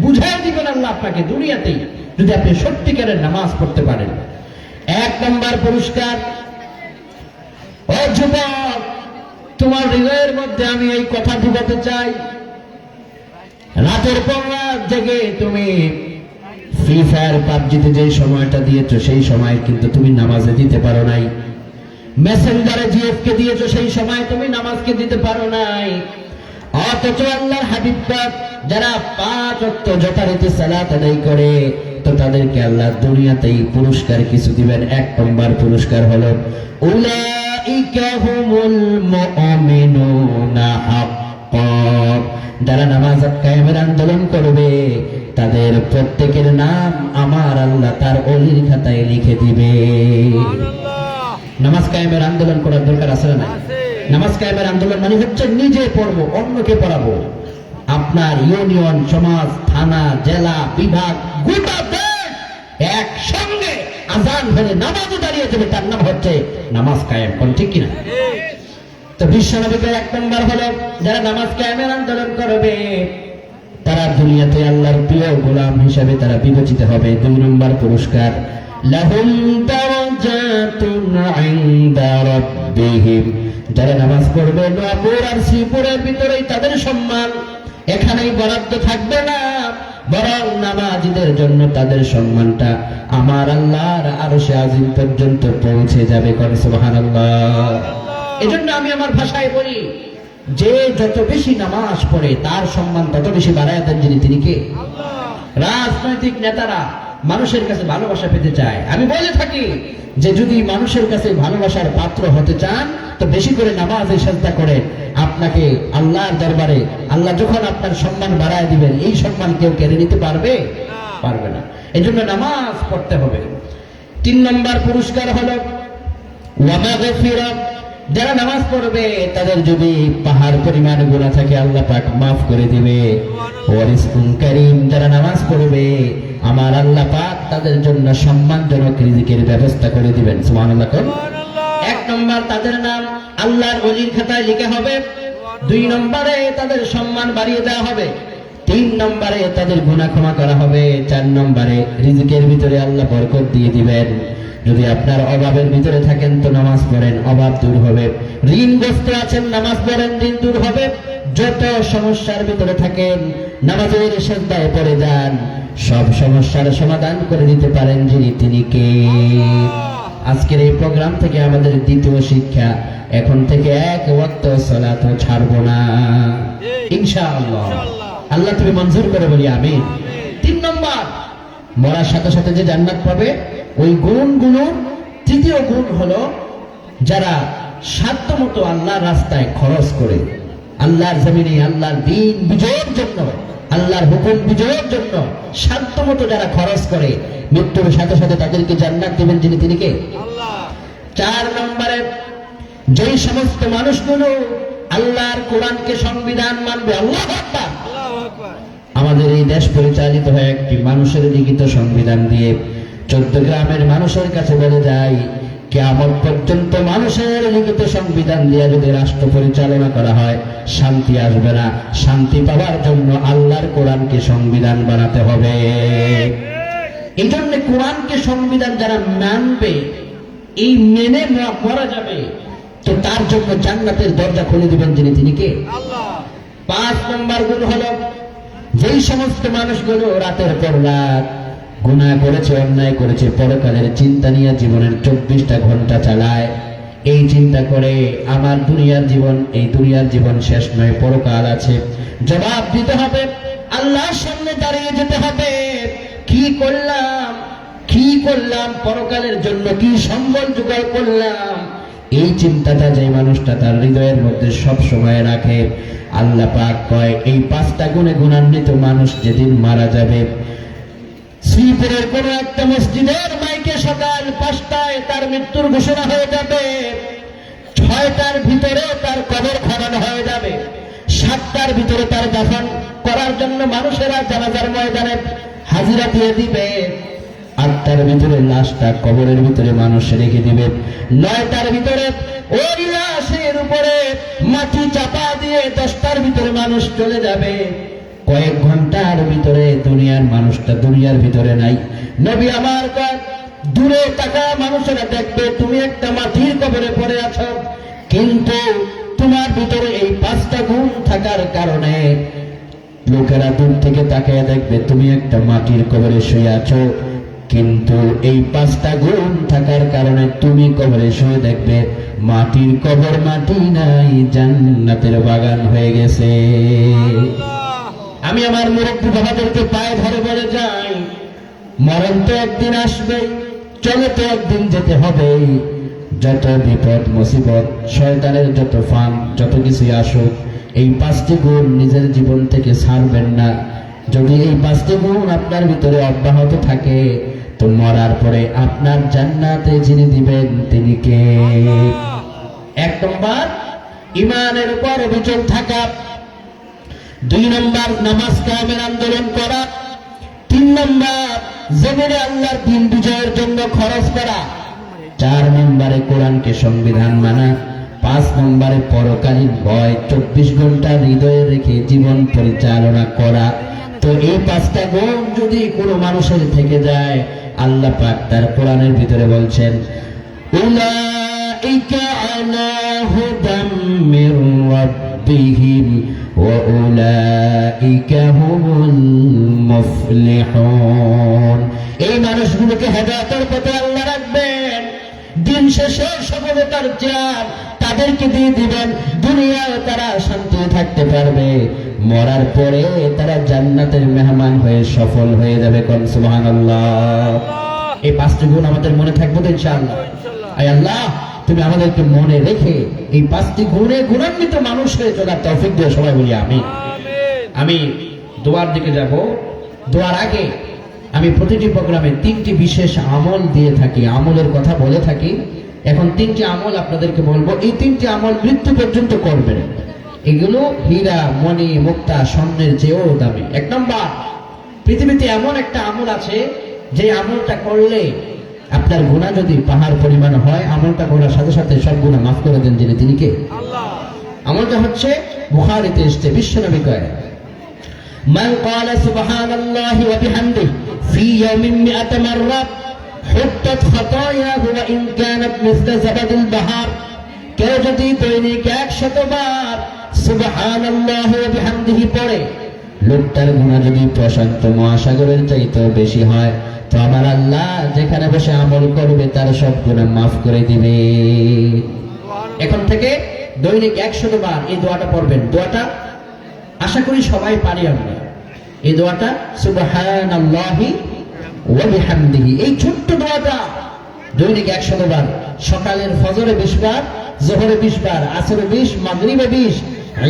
বুঝাই দিবেন আল্লাহ আপনাকে দুনিয়াতেই, যদি আপনি সত্যিকারের নামাজ পড়তে পারেন। 1 নম্বর পুরস্কার, ও যুবক তোমার হৃদয়ের মধ্যে আমি এই কথা ঢুকাতে চাই, রাতের পর রাত জেগে তুমি ফ্রি ফায়ার পাবজিতে যে সময়টা দিয়েছো সেই সময় কিন্তু তুমি নামাজে দিতে পারো নাই, মেসেঞ্জারে জিএফকে দিয়েছো সেই সময় তুমি নামাজকে দিতে পারো নাই। অথচ আল্লাহর হাবিব পাক যারা 5 ওয়াক্ত যথারীতি সালাত আদায় করে তো তাদেরকে আল্লাহ দুনিয়াতেই পুরস্কার কিছু দিবেন। 1 নম্বর পুরস্কার হলো উলাইকা হুমুল মুমিনুনা হাক্কান, যারা নামাজ কায়েমের আন্দোলন করবে তাদের প্রত্যেকের নাম আমার আল্লাহ তার ওলির খাতায় লিখে দিবে। নামাজ কায়েমের আন্দোলন করার দরকার আছে না? নামাজ কায়েমের আন্দোলন মানে হচ্ছে নিজে পড়বো, অন্যকে পড়াবো। আপনার ইউনিয়ন, সমাজ, থানা, জেলা, বিভাগ, গোটা দেশ একসঙ্গে আজান হলে নামাজে দাঁড়িয়ে যাবে, তার নাম হচ্ছে নামাজ কায়েম। কোন ঠিক কিনা? তো বিশ্বনবীর 1 নম্বর হলো যারা নামাজ কায়েমের আন্দোলন করবে তারা দুনিয়াতে আল্লাহর প্রিয় গোলাম হিসাবে তারা বিবেচিত হবে। 2 নম্বর পুরস্কার, লাহুম দারাজাতুন ইনদা রাব্বিহিম, যারা নামাজ পড়বে নূর আর শ্রীপুরের ভিতরেই তাদের সম্মান এখানেই বরাদ্দ থাকবে না, বরং নামাজীদের জন্য তাদের সম্মানটা আমার আল্লাহর আরশে আজিম পর্যন্ত পৌঁছে যাবে। করে সুবহানাল্লাহ। এজন্য আমি আমার ভাষায় বলি, যে যত বেশি নামাজ পড়ে তার সম্মান তত বেশি বাড়ায় দেন যিনি, তিনি কে? রাজনৈতিক নেতারা মানুষের কাছে ভালোবাসা পেতে চায়। আমি বলে থাকি যে যদি মানুষের কাছে ভালোবাসার পাত্র হতে চান তো বেশি করে নামাজে সাজদা করে আপনাকে আল্লাহর দরবারে আল্লাহ যখন আপনার সম্মান বাড়ায় দিবেন, এই সম্মান কেউ কেড়ে নিতে পারবে? পারবে না। এই জন্য নামাজ পড়তে হবে। 3 নম্বর পুরস্কার হলো ওয়া মাগফিরাত, যারা নামাজ পড়বে তাদের যদি পাহাড় পরিমাণ গুনাহ থাকে আল্লাহ পাক মাফ করে দিবে। ওয়া রিজকুন কারীম, যারা নামাজ পড়বে আমার আল্লাহ পাক তাদের জন্য সম্মানজনক রিজিকের ব্যবস্থা করে দিবেন। সুবহানাল্লাহ। 1 নম্বর তাদের নাম আল্লাহর ওলির খাতায় লেখা হবে, 2 নম্বরে তাদের সম্মান বাড়িয়ে দেওয়া হবে, 3 নম্বরে তাদের গুনাহ ক্ষমা করা হবে, 4 নম্বরে রিজিকের ভিতরে আল্লাহ বরকত দিয়ে দিবেন। যদি আপনার অভাবের ভিতরে থাকেন তো নামাজ পড়েন, অভাব দূর হবে। ঋণগ্রস্ত আছেন, নামাজ পড়েন, ঋণ দূর হবে। যত সমস্যার ভিতরে থাকেন নামাজের সিজদায় পড়ে যান, সব সমস্যার সমাধান করে দিতে পারেন যিনি, তিনি কে? আজকের এই প্রোগ্রাম থেকে আমাদের দ্বিতীয় শিক্ষা, এখন থেকে 1 ওয়াক্ত সালাত ছাড়বো না ইনশাআল্লাহ। আল্লাহ তুমি মঞ্জুর করে বলি আমিন। 3 নম্বর, মরার সাথে সাথে যে জান্নাত পাবে ওই গুণগুলো, তৃতীয় গুণ হলো যারা সাধ্যমতো আল্লাহর রাস্তায় খরচ করে, আল্লাহর জমিনে আল্লাহর দ্বীন বিজয়ের জন্য, আল্লাহর হুকুম বিজয়ের জন্য সাধ্যমতো যারা খরচ করে, মৃত্যুর সাথে সাথে তাদেরকে জান্নাত দিবেন যিনি, তিনি কে? আল্লাহ। 4 নম্বরে, যেই সমস্ত মানুষগুলো আল্লাহর কোরআনকে সংবিধান মানবে, আল্লাহু আকবার, আমাদের এই দেশ পরিচালিত হয় একটি মানুষের লিখিত সংবিধান দিয়ে। 14 গ্রামের মানুষের কাছে বলে যায়, কিয়ামত পর্যন্ত মানুষের লিখিত সংবিধান দিয়ে যদি রাষ্ট্র পরিচালনা করা হয় শান্তি আসবে না। শান্তি পাওয়ার জন্য আল্লাহর কোরআনকে সংবিধান বানাতে হবে। এই জন্য কোরআনকে সংবিধান যারা মানবে, এই মেনে মরা যাবে, তো তার জন্য জান্নাতের দরজা খুলে দিবেন যিনি, তিনি কে? আল্লাহ। 5 নম্বর গুণ হলো যেই সমস্ত মানুষগুলো রাতের পর রাত গুনাহ করেছে, অন্যায় করেছে, পরকালের চিন্তা নিয়ে জীবনের 24টা ঘন্টা চালায়, এই চিন্তা করে আমার দুনিয়ার জীবন, এই দুনিয়ার জীবন শেষ নয়, পরকাল আছে, জবাব দিতে হবে, আল্লাহর সামনে দাঁড়িয়ে যেতে হবে। কি করলাম পরকালের জন্য, কি সম্বল জোগাড় করলাম, এই চিন্তাটা যে মানুষটা তার হৃদয়ের মধ্যে সব সময় রাখে, আল্লাহ পাক কয় এই 5টা গুণে গুণান্বিত মানুষ যেদিন মারা যাবে, শ্রীপুরের কোন একটা মসজিদের মাইকে সকাল 5টায় তার মৃত্যুর ঘোষণা হয়ে যাবে, 6টার ভিতরে তার কবর খনন হয়ে যাবে, 7টার ভিতরে তার দাফন করার জন্য মানুষেরা জানাজার ময়দানে হাজিরা দিয়ে দিবে, 8টার ভিতরে লাশটা কবরের ভিতরে মানুষ রেখে দিবে, 9টার ভিতরে ওই লাশের উপরে মাটি চাপা দিয়ে 10টার ভিতরে মানুষ চলে যাবে। কয়েক ঘন্টার ভিতরে দুনিয়ার মানুষটা দুনিয়ার ভিতরে নাই। নবী আমার দূরে তাকা মানুষেরা দেখবে তুমি একটা মাটির কবরে পড়ে আছো, কিন্তু তোমার ভিতরে এই 5টা গুণ থাকার কারণে লোকেরা দূর থেকে তাকিয়ে দেখবে তুমি একটা মাটির কবরে শুয়ে আছো, কিন্তু এই 5টা গুণ থাকার কারণে তুমি কবরে শুয়ে দেখবে মাটির কবর মাটি নাই, জান্নাতের বাগান হয়ে গেছে। আমি আমার মুরব্বী বাবাদেরকে পায়ে ধরে বলে যাই, মরণ তো একদিন আসবে, চলে তো একদিন যেতে হবে। যত বিপদ মুসিবত, শয়তানের যত ফান, যত কিছু আসুক, এই 5টি গুণ নিজের জীবন থেকে ছাড়বেন না। যদি এই 5টি গুণ আপনার ভিতরে অব্যাহত থাকে তো মরার পরে আপনার জান্নাতে যিনি দিবেন তিনি কে? 1 নম্বর ঈমানের উপর অবিচল থাকা, 2 নম্বর নামাজ কায়েমের আন্দোলন করা, 3 নম্বর জমিনে আল্লাহর দ্বীন বিজয়ের জন্য খরচ করা, 4 নম্বরে কোরআনকে সংবিধান মানা, 5 নম্বরে পরকালীন ভয় 24 ঘন্টা হৃদয়ে রেখে জীবন পরিচালনা করা। তো এই পাঁচটা গুণ যদি কোনো মানুষের থেকে যায়, আল্লাহ পাক তার কোরআনের ভিতরে বলছেন, উলাইকা আলা হুদাম মির রাব্বিহিম ওয়া উলাইকা হুমুল মুফলিহুন। এই মানুষগুলোকে হেদায়েতের পথে আল্লাহ রাখবেন, দিন শেষে সফলতার চেয়ার তাদেরকে দিয়ে দিবেন, দুনিয়ায় তারা শান্তি থাকতে পারবে, মরার পরে তারা জান্নাতের মেহমান হয়ে সফল হয়ে যাবে। কোন সুবহানাল্লাহ। এই পাঁচটি গুণ আমাদের মনে থাকবে তো ইনশাআল্লাহ। আয় আল্লাহ, তুমি আমাদেরকে মনে রেখে এই পাঁচটি গুণে গুণান্বিত মানুষ হয়ে চলার তৌফিক দিয়ে সবাই বলি আমিন। আমি দোয়ার দিকে যাব। দোয়ার আগে আমি প্রতিটি প্রোগ্রামে তিনটি বিশেষ আমল দিয়ে থাকি, আমলের কথা বলে থাকি। এখন তিনটি আমল আপনাদেরকে বলবো, এই তিনটি আমল মৃত্যু পর্যন্ত করবেন। এগুলো হীরা, মণি, মুক্তা, স্বর্ণের চেয়েও দামি। এক নম্বর, পৃথিবীতে এমন একটা আমল আছে যে আমলটা করলে আপনার গুনাহ যদি পাহাড় পরিমাণ হয়, আমলটা করার সাথে সাথে সব গুনাহ মাফ করে দেন যিনি, তিনি কে? আল্লাহ। আমলটা হচ্ছে বুখারীতে এসেছে, বিশ্বনবী কয়, মান ক্বালা সুবহানাল্লাহি ওয়া বিহামদিহি ফি ইয়াওমিন 100 মাররা হুত্তাত খাতায়াহু ওয়া ইন কানাত মিসলা জাবাদিল বাহার। কেউ যদি দৈনিক 100 বার সুবহানাল্লাহি ওয়া বিহামদিহি পড়ে, লোকটার গুনাহ যদি প্রশান্ত মহাসাগরের চাইতে বেশি হয়, তো আমার আল্লাহ যেখানে বসে আমল করবে তার সব গুনাহ মাফ করে দিবে। এখন থেকে দৈনিক 100 বার এই দোয়াটা পড়বেন। দোয়াটা আশা করি সবাই পারি আমরা। এই দোয়াটা সুবহানাল্লাহি ওয়া বিহামদিহি, এই ছোট্ট দোয়াটা দৈনিক 100 বার, সকালের ফজরে 20 বার, যোহরে 20 বার, আসরে 20, মাগরিবে 20,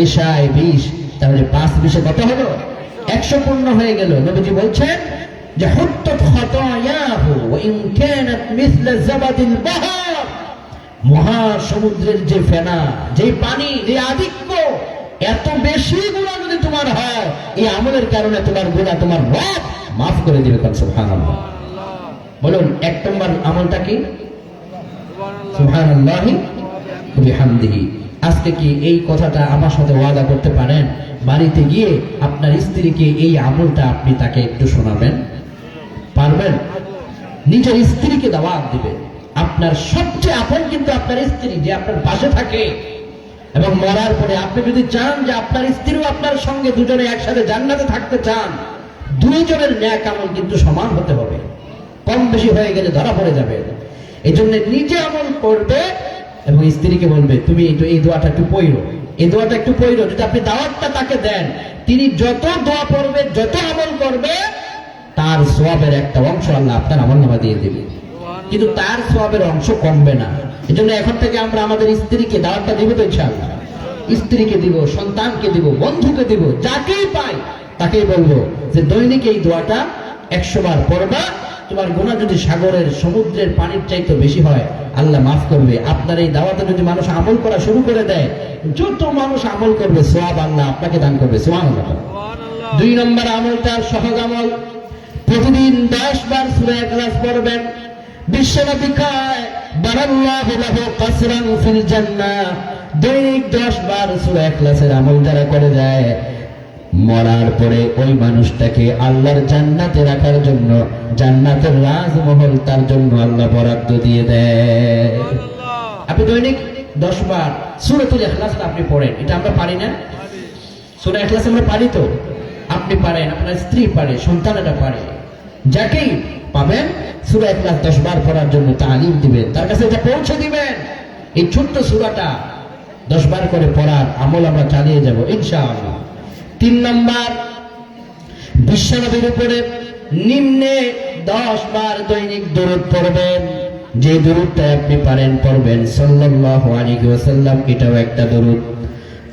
ইশায় 20, তাহলে 5 20 কত হলো? 100 পূর্ণ হয়ে গেল। নবীজি বলছেন যে হুত্তাত খাতায়াহু ওয়া ইন কানাত মিসলা জাবাদিল বাহার, মহাসমুদ্রের যে ফেনা, যে পানি, যে আধিক্য, এত বেশি গুনাহ যদি তোমার হয়, এই আমলের কারণে তোমার গুনাহ তোমার রব মাফ করে দিবে। সুবহানাল্লাহ। বলুন, এক নম্বর আমলটা কি? সুবহানাল্লাহি ওয়া বিহামদিহি। আজকে কি এই কথাটা আমার সাথে ওয়াদা করতে পারেন? বাড়িতে গিয়ে আপনার স্ত্রীকে এই আমলটা আপনি তাকে একটু শোনাবেন, পারবেন? নিজের স্ত্রীকে দাওয়াত দিবেন। আপনার সবচেয়ে আপন কিন্তু আপনার স্ত্রী, যে আপনার পাশে থাকে, এবং মরার পরে আপনি যদি চান যে আপনার স্ত্রীও আপনার সঙ্গে দুজনে একসাথে জান্নাতে থাকতে চান, দুইজনের ন্যাক আমল কিন্তু সমান হতে হবে। কম বেশি হয়ে গেলে ধরা পড়ে যাবে। এই জন্য নিজে আমল করবে এবং স্ত্রীকে বলবে, তুমি এই দোয়াটা একটু পড়ো, এই দোয়াটা একটু পড়ো। যদি আপনি দাওয়াতটা তাকে দেন, তিনি যত দোয়া পড়বে, যত আমল করবে, তার সওয়াবের একটা অংশ আল্লাহ আপনার আমলনামা দিয়ে দেবে, কিন্তু তার সওয়াবের অংশ কমবে না। এজন্য এখন থেকে আমরা আমাদের স্ত্রীকে দাওয়াতটা দিব তো ইনশাআল্লাহ। স্ত্রীকে দিব, সন্তানকে দিব, বন্ধুকে দিব, যাকেই পাই তাকেই বলবো যে দৈনিক এই দোয়াটা 100 বার পড়বা। তোমার গুনাহ যদি সাগরের, সমুদ্রের পানির চাইতে বেশি হয়, আল্লাহ মাফ করবে। আপনার এই দাওয়াতে যদি মানুষ আমল করা শুরু করে দেয়, যত মানুষ আমল করবে, সওয়াব আল্লাহ আপনাকে দান করবে। সুবহানাল্লাহ। 2 নম্বর আমলটা সহজ আমল, প্রতিদিন 10 বার সূরা ইখলাস পড়বেন। বিশ্বনবী কয়, বারাল্লাহু লাহু কাসরান ফিল জান্নাহ। দৈনিক 10 বার সূরা ইখলাসের আমল যারা করে যায়, মরার পরে ওই মানুষটাকে আল্লাহর জান্নাতে রাখার জন্য জান্নাতের রাজমহল তার জন্য আল্লাহ বরাদ্দ দিয়ে দেয়। আপনি দৈনিক 10 বার সূরাতুল ইখলাসটা আপনি পড়েন। এটা আমরা পারি না? সূরা ইখলাস আমরা পারি তো? আপনি পারেন, আপনার স্ত্রী পারে, সন্তানেরা পারে, যাকেই পাবেন সূরা ইখলাস 10 বার পড়ার জন্য তালিম দিবেন, তার কাছে এটা পৌঁছে দিবেন। এই ছোট্ট সূরাটা 10 বার করে পড়ার আমল আমরা চালিয়ে যাব ইনশাআল্লাহ। 3 নম্বর, বিশ্বনবীর উপরে নিম্নে 10 বার দৈনিক দরুদ পড়বেন। যে দরুদটা আপনি পারেন পড়বেন, সাল্লাল্লাহু আলাইহি ওয়াসাল্লাম, এটাও একটা দরুদ।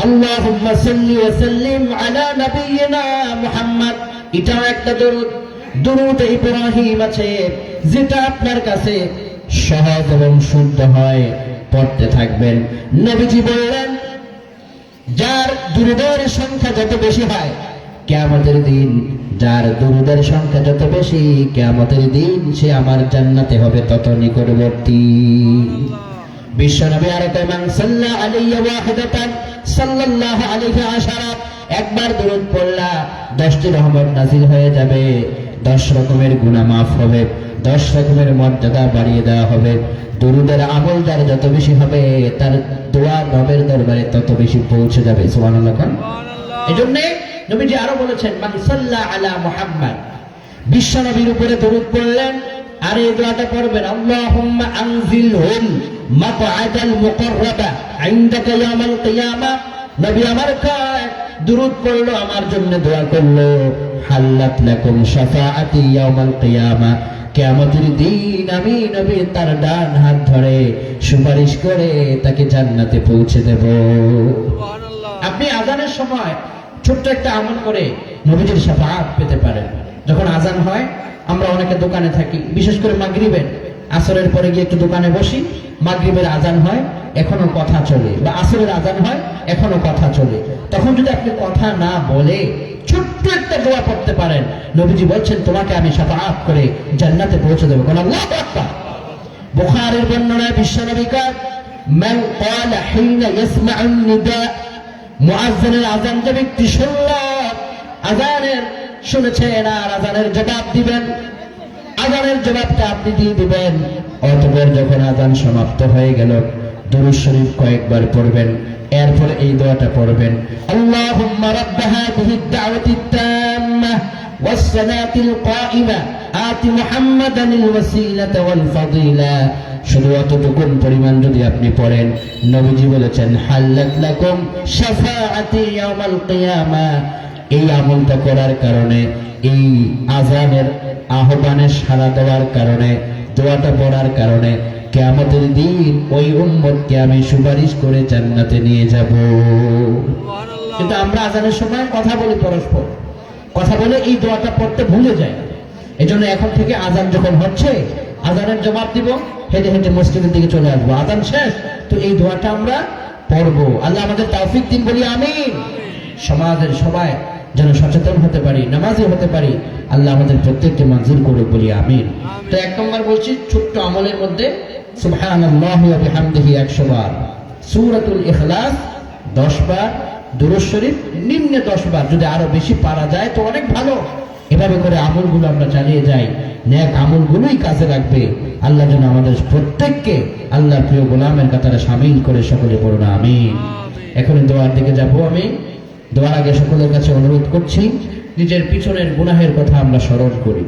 আল্লাহুম্মা সাল্লি ওয়া সাল্লিম আলা নাবিয়িনা মুহাম্মদ, এটাও একটা দরুদ। দরুদ ইব্রাহিম আছে, যেটা আপনার কাছে সহজ এবং শুদ্ধ হয়, পড়তে থাকবেন। নবীজি বললেন, যার দুরুদের সংখ্যা যত বেশি হয় কিয়ামতের দিন, যার দুরুদের সংখ্যা যত বেশি কিয়ামতের দিন, সে আমার জান্নাতে হবে তত নিকটবর্তী। বিশ্বনবী আর কয়, মান সাল্লা আলাইহি ওয়াহিদাতান সাল্লাল্লাহু আলাইহি আশারা, একবার দরুদ পড়লা 10টি রহমত নাজিল হয়ে যাবে, 10 রকমের গুনাহ মাফ হবে, 10 রকমের মর্যাদা বাড়িয়ে দেওয়া হবে। দরুদের আমল যার যত বেশি হবে তার দোয়া রবের দরবারে তত বেশি পৌঁছে যাবে। সুবহানাল্লাহ। এজন্য নবীজি আরো বলেছেন, মান সাল্লা আলা মুহাম্মদ, বিশ্ব নবীর উপরে দরুদ পড়লেন আর এই দোয়াটা পড়বেন, আল্লাহুম্মা আনজিলহুম মাকআদাল মুকাররাবা ইনদাকা ইয়াউমাল কিয়ামা। নবী আমার কাছে দরুদ পড়লো, আমার জন্য দোয়া করলো, হাল্লাত লাকুম শাফাআতি ইয়াউমাল কিয়ামা, কিয়ামতের দিন আমি নবী তার ডান হাত ধরে সুপারিশ করে তাকে জান্নাতে পৌঁছে দেব। আপনি আজানের সময় ছোট্ট একটা আমল করে নবীজির শাফাআত পেতে পারেন। যখন আজান হয়, আমরা অনেকে দোকানে থাকি, বিশেষ করে মাগরিবের আসরের পরে গিয়ে একটু দোকানে বসি, মাগরিবের আজান হয় এখনো কথা চলে, বা আসরের আজান হয় এখনো কথা চলে। তখন যদি আপনি কথা না বলে ছোট্ট একটা দোয়া পড়তে পারেন, নবীজি বলছেন তোমাকে আমি শাফাআত করে জান্নাতে পৌঁছে দেব। কোন আল্লাহু আকবার। বুখারীর বর্ণনায় বিশ্বনবী কয়, মান ক্বালা হিনা ইয়াসমাউন নিদা, মুয়াজ্জিনের আজান যে ব্যক্তি শুনল, আজানের শুনেছেন আর আজানের জবাব দিবেন, আজানের জবাবটা আপনি দিয়ে দিবেন। অতঃপর যখন আজান সমাপ্ত হয়ে গেল, দুরূদ শরীফ কয়েকবার পড়বেন, এরপর এই দোয়াটা পড়বেন, আল্লাহুম্মা রাব্বা হাযিহিদ দাওয়াতিত তাম্মাহ ওয়াস সালাতিল কাইমা আতি মুহাম্মাদানিল ওয়াসিলাতা ওয়াল ফাদিলা। শুধু অতটুকু পরিমাণ যদি আপনি পড়েন, নবীজি বলেছেন, হাল্লাত লাকুম শাফাআতি ইয়াউমাল কিয়ামা। এই আমলটা করার কারণে, এই আজানের আহ্বানে সাড়া দেওয়ার কারণে, দোয়াটা পড়ার কারণে কিয়ামতের দিন ওই উম্মতকে আমি সুপারিশ করে জান্নাতে নিয়ে যাব। কিন্তু আমরা আজানের সময় কথা বলি, পরস্পর কথা বলে এই দোয়াটা পড়তে ভুলে যাই। এজন্য এখন থেকে আজান যখন হচ্ছে, আজানের জবাব দিব, হেঁটে হেঁটে মসজিদের দিকে চলে আসবো, আজান শেষ তো এই দোয়াটা আমরা পড়বো। আল্লাহ আমাদের তৌফিক দিন, বলি আমিন। সমাজের সবাই যেন সচেতন হতে পারি, নামাজি হতে পারি, আল্লাহ আমাদের প্রত্যেককে মঞ্জুর করুক, বলি আমিন। তো 1 নম্বর বলছি, ছোট্ট আমলের মধ্যে সুবহানাল্লাহি ওয়া বিহামদিহি 100 বার, সূরাতুল ইখলাস 10 বার, দুরূদ শরীফ নিম্নে 10 বার, যদি আরো বেশি পারা যায় তো অনেক ভালো। এভাবে করে আমলগুলো আমরা চালিয়ে যাই, নেক আমলগুলোই কাজে লাগবে। আল্লাহ যেন আমাদের প্রত্যেককে আল্লাহর প্রিয় গোলামের কাতারে শামিল করে সকলে পড়ুন আমিন। এখন দোয়ার দিকে যাব। আমি দোয়ার আগে সকলের কাছে অনুরোধ করছি, নিজের পিছনের গুনাহের কথা আমরা স্মরণ করি।